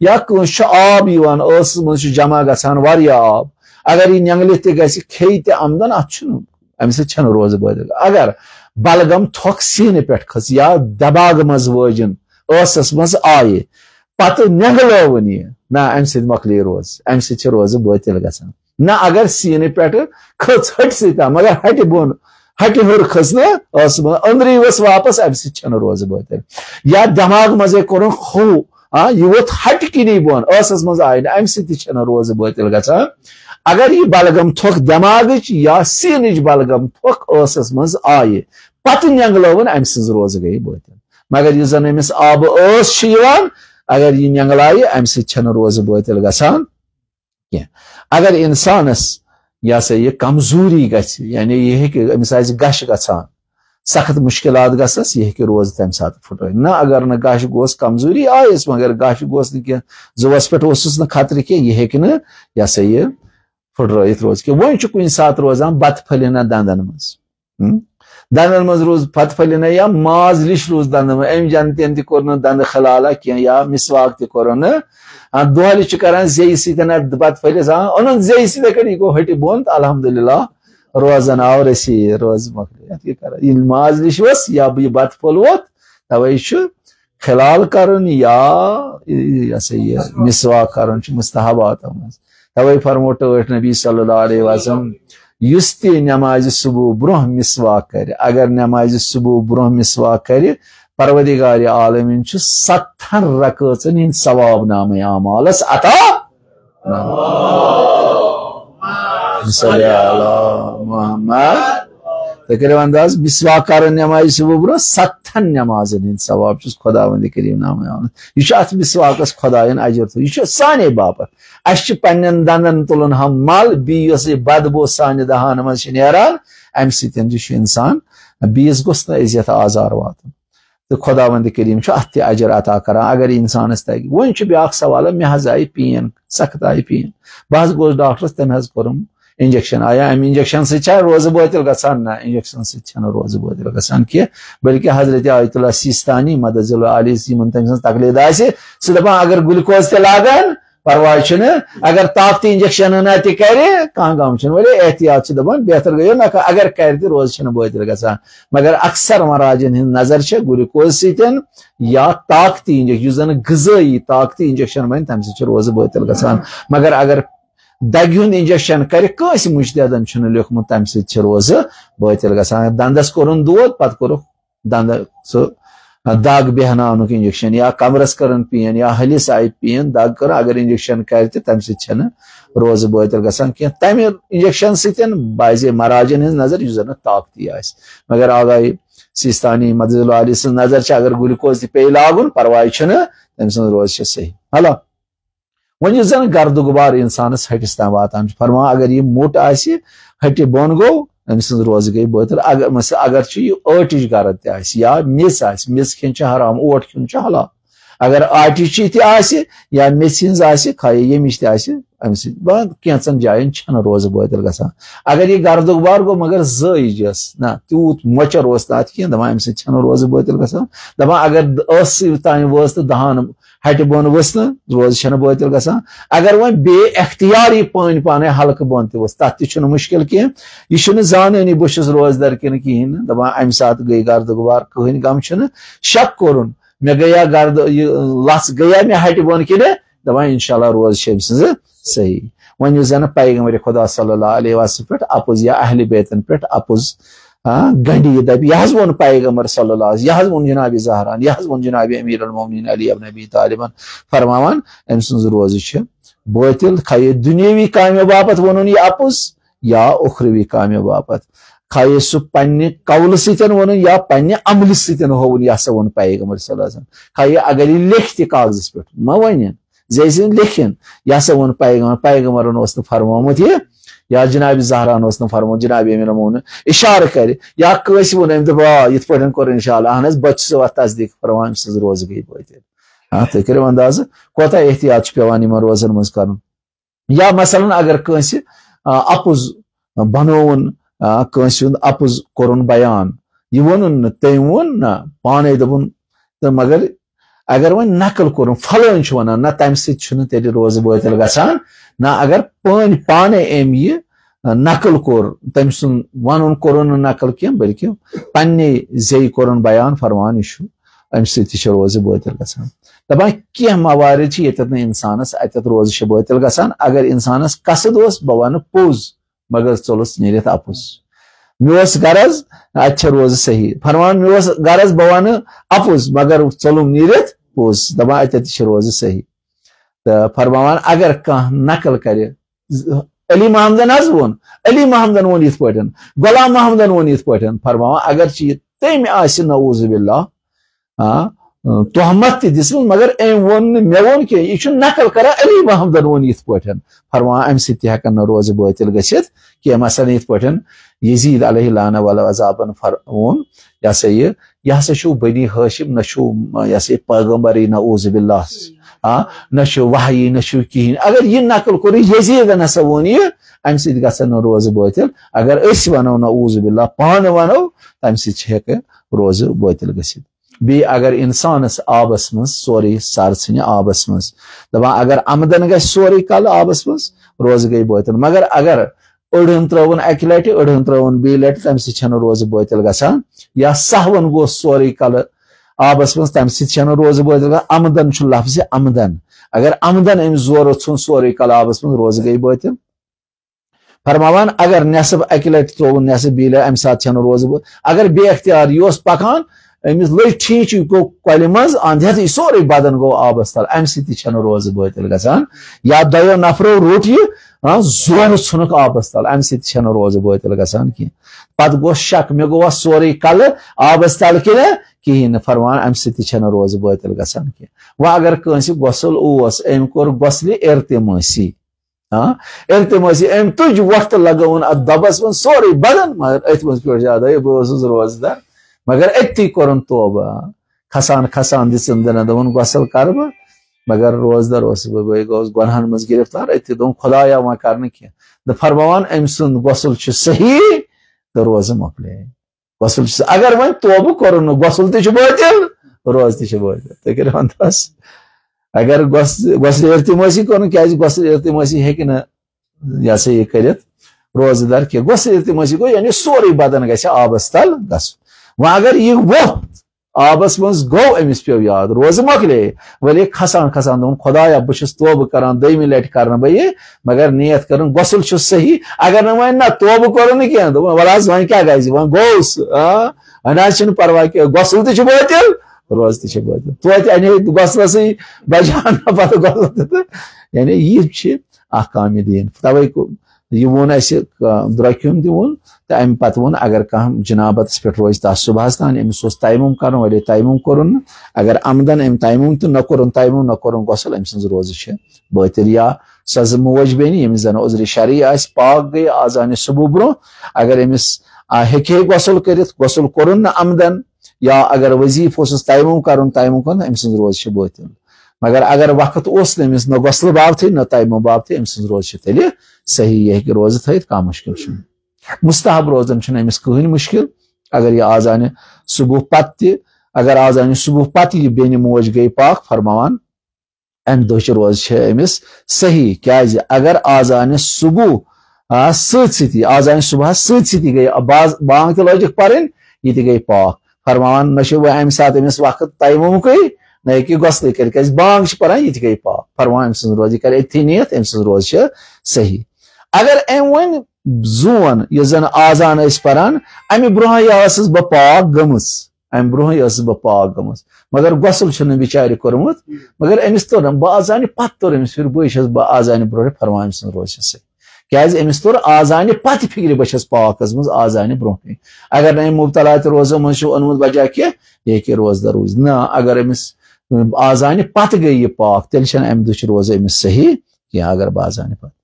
یا کٲنٛسہِ چھُ آب یِوان ٲسس منٛز چھُ جمع گژھان واریاہ آب اگر یہِ نٮ۪نٛگلِتھ تہِ گژھِ کھیٚیہِ تہِ آمدن اتھ چھُنہٕ امہِ سۭتۍ چھنہٕ روزٕ باطل اگر بلغم تھۄکھ سیٖنہٕ پٮ۪ٹھ کھٔژ یا دٮ۪ماغہٕ منٛز وٲجِن ٲسس منٛز آیہِ پتہٕ نٮ۪نٛگلٲوٕن یہِ نہ امہِ سۭتۍ مۄکلے روزٕ امہِ سۭتۍ چھِ روزٕ باطل گژھان نہ اگر سیٖنہٕ پٮ۪ٹھٕ کھٔژ ہٹہِ سۭتۍ مگر ہٹہِ بۄن ہٹہِ ہیوٚر کھٔژ نہٕ ٲسس منٛز أنٛدرٕے ؤژھ واپس امہِ سۭتۍ چھنہٕ روزٕ باطل یا دٮ۪ماغ منٛزے کوٚرُن ہوٗ یہِ ووت ہٹہِ کِنی بۄن ٲسس منٛز آیہِ نہٕ امہِ سۭتۍ تہِ چھنہٕ روزٕ باطل گژھان اگر یہِ بلغم تھۄکھ دٮ۪ماغٕچ یا سیٖنٕچ بلغم تھۄکھ ٲسس منٛز آیہِ پتہٕ نٮ۪نٛگلٲوٕن امہِ سٕنٛز روزٕ گٔے باطل مگر یُس زن أمِس آبہٕ ٲس چھِ یِوان اگر یہِ نٮ۪نٛگلایہِ امہِ سۭتۍ چھنہٕ روزٕ باطل گژھان کینٛہہ اگر انسانس یہ سا یہِ کمزوٗری گژھِ یعنی یہِ ہیٚکہِ أمِس آسہِ گش گژھان سخت مُشکلات گژھنس یہِ ہیٚکہِ روزٕ تمہِ ساتہٕ پھُٹرٲیِتھ نہ اگر نہٕ گش گوس کمزوٗری آیس مگر گش گوس نہٕ کینٛہہ زُوس پٮ۪ٹھ اوسُس نہٕ خطرٕ کینٛہہ یہِ ہیٚکہِ نہٕ یہ سا یہِ پھُٹرٲیِتھ روزِ کینٛہہ وۄنۍ چھُ کُنہِ ساتہٕ روزان بتہٕ پھٔلِنا دنٛدن منٛز دنٛدن منٛز روٗز بتہٕ پھٔلِنا یا ماز لِش روٗز دنٛدن منٛز أمۍ جنتین تہِ کوٚر نہٕ دنٛدٕ خلالہ کینٛہہ یا مسواک تہِ کوٚرُن نہٕ دۄہلہِ چھِ کران زیٚیہِ سۭتۍ بتہٕ پھٔلِس اوٚنُن زیٚیہِ سۭتۍ کٔڑ یہِ گوٚو ہٹہِ بۄن تہٕ الحمدللہ روزان آو رٔسیٖد روزٕ مۄکلے اتھ کیٛاہ کران ییٚلہِ ماز لِش ؤژھ یا یہِ بتہٕ پھوٚل ووت توے چھُ خلال کرُن یا یہ سا یہِ مسواک کرُن چھُ مستحباتو منٛز توے فرمو ٹھٹھ نبی صلی اللہ علیہ وسلم یس تہ نماز صبح برہ مسواک کر اگر نماز صبح برہ مسواک کر پروردگار عالمین 70 رکعتن ہند ثواب نامہ اعمالس عطا صلی اللہ محمد تو انداز مسواک کر نماز صبح برہ 70 نمازن ہند ثواب خدا وند کریم نامہ یہ ات مسواکس خدائن اجر تو یہ سانے باپت اس پنن دندن تلن ہم مل بیس بدبو سانہ دہان مز نیران ام سن انسان بیس گوس عزت آزار واتن تو خدا وند کریم ات تہ اجر عطا کران اگر انسانس تگہ ون بیاا سوال مے حظ آئی پین سخت آئی پین بہت گوس ڈاکٹرس تم حظ کورم انجیکشن آیا ام انجیکشن سا روز بوتل گھان نا انجیکشن سا روز بوتل گھان کی بلکہ حضرت آیت اللہ سیستانی مدد علی یمن تم سن تقلید آسہ سہ دپان اگر گلوکوز تہ لاگان پرواہ چھ اگر طاقتی انجیکشن نہ تہ کر کھانا غم چھ ورے احتیاط دپان بہتر گیو نہ اگر کر تہ روز چھ بوتل گھان مگر اکثر مراجن ہند نظر چھ گلوکوز ستن یا طاقتی انجیکشن زن غذائی طاقتی انجیکشن بن تم سہ روز بوتل گھان مگر اگر دگہ ہند انجیکشن کر کنس مجتہدن چھ لیوکھمت تم سہ روز بوتل گھان دندس کورن دود پتہ کورک دند سہ دگ بہنانک انجیکشن یا کمرس کرن پین یا ہلس آئی پین دگ کر اگر انجیکشن کر تم سہ روز بوتل گھان کی تمہ انجیکشن ستن بعض مراجن ہز نظر اس زن طاقتی آس مگر آگاہی سیستانی مدد علی سن نظر اگر گلوکوز تہ پی لاگن پرواہ چھ تم سن روز صحیح حالا ون زن گرد غبار انسانس ہٹس تام واتان فرما اگر یہ موٹ آسہ ہٹہ بون گو ام سن روز گئی بوتل اگر یہ ٲٹِچ گرد تہ یا میژ میژ کھین حرام اوٹ کھین حلال اگر آٹِچ تہ یا میژ ہنز کھایے یمچ تہ ام سن کینچن جائن چھنہ روز بوتل گھان اگر یہ گرد غبار گو مگر زیجس نا تیوت مچر اوس تات کھین دپان ام سن روز بوتل گھان دپان اگر تان وٲژ تہ دہان ہٹہ بون ؤژھ روز چھ بوتل گھان اگر ون بے اختیاری پانی پانے حلقہ بون تہ ؤژھ تتھ تہ مشکل کی یہ زانانی بہس روزدار کن کہین دپان ام سات گئی گرد غبار کہین غم چھ شک کورن مے گیا گرد لژ گیا مے ہٹہ بون کن دپان انشاءاللہ روز چھ سن صحیح ون زن پیغمبر خدا صلی اللہ علیہ وسلم پہ اپز یا اہل بیتن پہ اپز گنڈی دپ یہ ون پیغمبر صلی اللہ علیہ یہ ون جناب زہران یہ ون جناب امیر المومنین علی ابن ابی طالب فرماوان ام سن روز بوتل کھائے دنیاوی کامہ باپت ون یہ اپز یا اخروی کامہ باپت کھائے سہ پنہ قول ستن ون یا پنہ عمل ستن ہون یہ سا ون پیغمبر صلی اللہ علیہ وسلم کھائے اگر یہ لکھ تہ کاغذس پہ ما ون زن لکھن یہ سا ون پیغمبرن اس فرمومت یہ یا جناب زہران اس فرمو جناب امیر المومنین اشارہ کر یا کس ون ام دپ یت پہ کور انشاءاللہ اہن بچ سہ وت تصدیق فرمان سن روز گئی بوتل ہاں تھی کرو انداز کوتاہ احتیاط پیوان یمن روزن مز کرن یا مثلا اگر کنس اپز بنون کنس اپز کورن بیان یہ ون تم ون نا پانے دپن تو مگر اگر ون نقل کورن فلٲنۍ چھُ ونان نہ تمہِ سۭتۍ چھُنہٕ تیٚلہِ روزٕ بٲتل گژھان نہ اگر پانے أمۍ یہِ نقل کوٚر تٔمۍ سُنٛد ونُن کوٚرُن نہٕ نقل کینٛہہ بلکہِ پننہِ زیٚیہِ کوٚرُن بیان فرمان یہِ چھُ امہِ سۭتۍ تہِ چھِ روزٕ بٲتل گژھان دپان کینٛہہ موارد چھِ ییٚتٮ۪تھ نہٕ انسانس اتٮ۪تھ روزٕ چھِ بٲتل گژھان اگر انسانس قصد اوس بہٕ ونہٕ پوٚز مگر ژوٚلُس نیٖرِتھ اپُز مےٚ اوس غرض اتہِ چھِ روزٕ صحیح فرمان مےٚ اوس غرض بہٕ ونہٕ اپُز مگر ژوٚلُم نیٖرِتھ پوٚز دپان اتٮ۪تھ تہِ چھِ روزٕ صحیح تہٕ فرماوان اگر کانٛہہ نقل کرِ علی محمدن حظ ووٚن علی محمدن ووٚن یِتھ پٲٹھۍ غلام محمدن ووٚن یِتھ پٲٹھۍ فرماوان اگر چھِ یہِ تٔمۍ آسہِ نعوذ باللہ تہمت تہِ دِژمٕژ مگر أمۍ ووٚن نہٕ مےٚ ووٚن کینٛہہ یہِ چھُ نقل کران علی محمدن ووٚن یِتھ پٲٹھۍ فرماوان امہِ سۭتۍ تہِ ہٮ۪کن نہٕ روزٕ بٲتل گٔژھِتھ کینٛہہ مثلاً یِتھ پٲٹھۍ یزید علیہ لعنہ والعذابن ووٚن یہ ہسا یہ ہسا چھُ بنی ہاشم نہ چھُ یہ ہسا پیغمبرٕے نعوذ باللہ نہ چھُ وحی نہ چھُ کہیٖنۍ اگر یہِ نقل کوٚر یزیدن ہسا ووٚن یہِ امہِ سۭتۍ گژھن نہٕ روزٕ بٲتل اگر أسۍ ونو نعوذ باللہ پانہٕ ونو تمہِ سۭتۍ چھِ ہٮ۪کان روزٕ بٲتل گٔژھِتھ بیٚیہِ اگر انسانس آبس منٛز سورُے سر ژھٕنہِ آبس منٛز دپان اگر آمدن گژھِ سورُے کلہٕ آبس منٛز روزٕ گٔے بٲتل مگر اگر أڑہن ترٲوُن اکہِ لٹہِ أڑہن ترٲوُن بیٚیہِ لٹہِ تمہِ سۭتۍ چھنہٕ روزٕ بٲتل گژھان یا سہون گوٚو سورُے کلہٕ آبس منٛز تمہِ سۭتۍ چھنہٕ روزٕ بٲتل گژھان آمدن چھُ لفظِ آمدن اگر آمدن أمس زور ژھُن سورُے کلابس منٛز روزٕ گٔے بٲطِل فرماوان اگر نٮ۪صٕب اکہِ لٹہِ ترٛووُن نٮ۪صٕب بیٚیہِ لٹہِ امہِ ساتہٕ چھنہٕ روزٕ اگر بے اختیار یہِ اوس پکان أمِس لٔج ٹھیٖچ یہِ گوٚو کۄلہِ منٛز انٛد ہٮ۪تھٕے سورُے بدن گوٚو آبس تل امہِ سۭتۍ تہِ چھنہٕ روزٕ بٲطِل گژھان یا دۄیو نفرو روٚٹ یہِ زورٕ ژھُنُکھ آبس تل امہِ سۭتۍ تہِ چھنہٕ روزٕ بٲطِل گژھان کینٛہہ پتہٕ گوٚو شک مےٚ گوٚوا سورُے کلہٕ آبس تل کِنہٕ کِہیٖنۍ نہٕ فرمان امہِ سۭتۍ تہِ چھنہٕ روزٕ بٲطِل گژھان کینٛہہ وۄنۍ اگر کٲنٛسہِ غۄسل اوس أمۍ کوٚر غۄسلہِ ارتمٲسی ارتمٲسی أمۍ تُج وۄٹھ تہٕ لگٲوُن اتھ دۄبس منٛز سورُے بدن مگر أتھۍ منٛز پیوٚٹھ زیادٕ بہٕ اوسُس روزدار مگر أتھی کوٚرُن توبہٕ کھسان کھسان دِژٕن دِنہٕ دوٚپُن غۄسل کرٕ بہٕ مگر روزدار اوسُس بہٕ گوٚوُس گۄنہن منٛز گرفتار أتھی دوٚپُن خۄدایا وۄنۍ کر نہٕ کینٛہہ تہٕ فرماوان أمۍ سُنٛد غۄسل چھُ صحیح تہٕ روزٕ مۄکلے غۄسل چھُ اگر وۄنۍ توبہٕ کوٚرُن نہٕ غۄسل تہِ چھُ بٲطِل روزٕ تہِ چھُ بٲطِل تُہۍ کٔرِو انداز اگر غۄسلہِ ارتمٲسی کوٚرُن کیازِ غۄسلہِ ارتمٲسی ہیٚکہِ نہٕ یہِ ہسا یہِ کٔرِتھ روزدار کینٛہہ غۄسلہِ ارتمٲسی گوٚو یعنی سورُے بدن گژھِ آبس تل گژھُن وۄنۍ اگر یہِ ووٚتھ آبس منٛز گوٚو أمِس پیوٚو یاد روزٕ مۄکلے ؤلے کھسان کھسان دوٚپُن خۄدایا بہٕ چھُس توبہٕ کران دوٚیمہِ لٹہِ کرنہٕ بہٕ یہِ مگر نیت کٔرٕن غۄسل چھُ صحیح اگر نہٕ وۄنۍ نہ توبہٕ کوٚرُن نہٕ کینٛہہ دوٚپُن وَلہٕ حظ وۄنۍ کیاہ گژھِ وۄنۍ گوٚو سُہ وۄنۍ حظ چھُنہٕ پرواے کینٛہہ غۄسل تہِ چھُ بٲطِل روزٕ تہِ چھُ بٲطِل توتہِ اَنے غۄسلسٕے بچان پتہٕ غۄسل تہِ تہٕ یعنی یہِ چھِ اکھ کامہِ دیٖن توے یہِ ووٚن اَسہِ درۄکہِ ہُنٛد تہِ ووٚن تہٕ امہِ پتہٕ ووٚن اگر کانٛہہ جنابتس پٮ۪ٹھ روزِ تتھ صبحس تانۍ أمِس اوس تیمُم کرُن ؤلے تیمُم کوٚرُن نہٕ اگر آمدن أمۍ تیمُم تہٕ نہ کوٚرُن تیمُم نہ کوٚرُن غۄسل أمۍ سٕنٛز روزٕ چھِ بٲطِل یا سۄ زٕ موج بیٚنہِ ییٚمِس زن عذرِ شرعی آسہِ پاک گٔے آزانہِ صبح برونٛہہ اگر أمِس ہیٚکہِ ہے غۄسل کٔرِتھ غۄسل کوٚرُن نہٕ آمدن یا اگر وظیٖفہٕ اوسُس تیمُم کرُن تیمُم کوٚرُن أمۍ سٕنٛز روزٕ چھِ بٲطِل مگر اگر وقت اوس نہٕ أمِس نہ غۄسلہٕ باپتھٕے نہ تیمُم باپتھٕے أمۍ سٕنٛز روزٕ چھِ تیٚلہِ صحیح یہِ ہیٚکہِ روزٕ تھٲیِتھ کانٛہہ مُشکِل چھُنہٕ مستحب روزن چھُنہٕ أمِس کٕہٕنۍ مُشکِل اگر یہِ آزانہِ صبح پتہٕ تہِ اگر آزانہِ صبح پتہٕ یہِ بیٚنہِ موج گٔے پاک فرماوان امہِ دۄہچہِ روزٕ چھِ أمِس صحیح کیازِ اگر آزانہِ صبح سۭتۍ سۭتی آزانہِ صبحس سۭتۍ سۭتی گٔے بانٛگ تہِ لٲجِکھ پرٕنۍ یہِ تہِ گٔے پاک فرماوان نہ چھُ وۄنۍ امہِ ساتہٕ أمِس وقت تیمُمکُے نہ ہیٚکہِ غۄسلٕے کٔرِتھ کیازِ بانٛگ چھِ پران یہِ تہِ گٔے پاک فرماوان أمۍ سٕنٛز روزٕ یہِ کرِ أتھی نِیت أمۍ سٕنٛز روزٕ چھِ صحیح اگر أمۍ وۄنۍ زون یُس زن آزان ٲسۍ پران امہِ برونٛہٕے ٲسٕس بہٕ پاک گٔمٕژ امہِ برونٛہٕے ٲسٕس بہٕ پاک گٔمٕژ مگر غۄسل چھُنہٕ بِچارِ کوٚرمُت مگر أمِس توٚر بہٕ آزانہِ پتہٕ توٚر أمِس فِکرِ بٕے چھس بہٕ آزانہِ برونٛہہ فرمان أمۍ سٕنٛز روزٕ چھِ صحیح کیازِ أمِس توٚر آزانہِ پتہٕ فِکرِ بہٕ چھس پاک ٲسمٕژ آزانہِ برونٛہٕے اگر نہٕ أمۍ مُبتلا تہِ روزو منٛز چھُ اوٚنمُت وجہ کہِ یہِ ہیٚکہِ روزدار روٗزِتھ نہ اگر أمِس آزانہِ پتہٕ گٔے یہِ پاک تیٚلہِ چھنہٕ امہِ دُہٕچ روزٕ أمِس صحیح کینٛہہ اگر بہٕ آزانہِ پتہٕ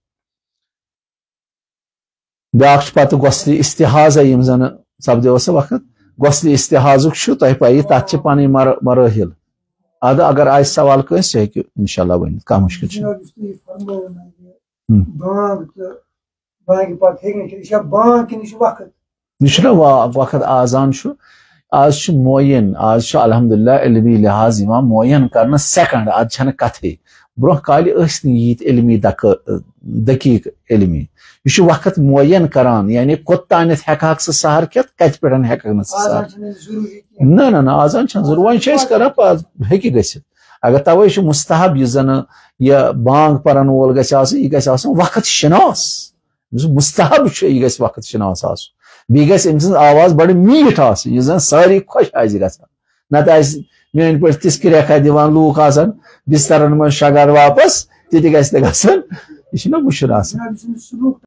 بیاکھ چھُ پتہٕ غۄسلہِ استحاضہ یِم زن سپدیو سا وقت غۄسلہِ استحاضُک چھُ تۄہہِ پَیی تتھ چھِ پنٕنۍ مرٲحِل ادٕ اگر آسہِ سوال کٲنٛسہِ سُہ ہیٚکہِ انشاء اللہ ؤنِتھ کانٛہہ مُشکِل چھُنہٕ یہِ چھُنہ وقت آزان چھُ آز چھُ معین آز چھُ الحمدُاللہ علمی لحاظ یِوان معین کرنہٕ سیکنڈ ادٕ چھنہٕ کتھٕے برونٛہہ کالہِ ٲسۍ نہٕ ییٖتۍ علمی دقیٖق علمی یہِ چھُ وقت معین کران یعنی کوٚتانٮ۪تھ ہٮ۪کہٕ ژٕ سحر کھٮ۪تھ کتہِ پٮ۪ٹھ ہٮ۪ککھ نہٕ ژٕ سحر نہ نہ آزان چھنہٕ ضروٗر وۄنۍ چھِ أسۍ کران ہیٚکہِ گٔژھِتھ اگر توے چھُ مستحب یُس زن یہِ بانٛگ پرن وول گژھِ آسُن یہِ گژھِ آسُن وقت شناس یُس مستحب چھُ یہِ گژھِ وقت شناس آسُن بیٚیہِ گژھِ أمۍ سٕنٛز آواز بڑٕ میٖٹھ آسٕنۍ یُس زن سٲری خۄش آسہِ گژھان نتہٕ آسہِ میٲنۍ پٲٹھۍ تِژھ کرٛیکھا دِوان لوٗکھ آسان بسترن منٛز شگان واپس تہِ تہِ گژھِ نہٕ گژھُن یہِ چھُنہ وٕچھُن آسان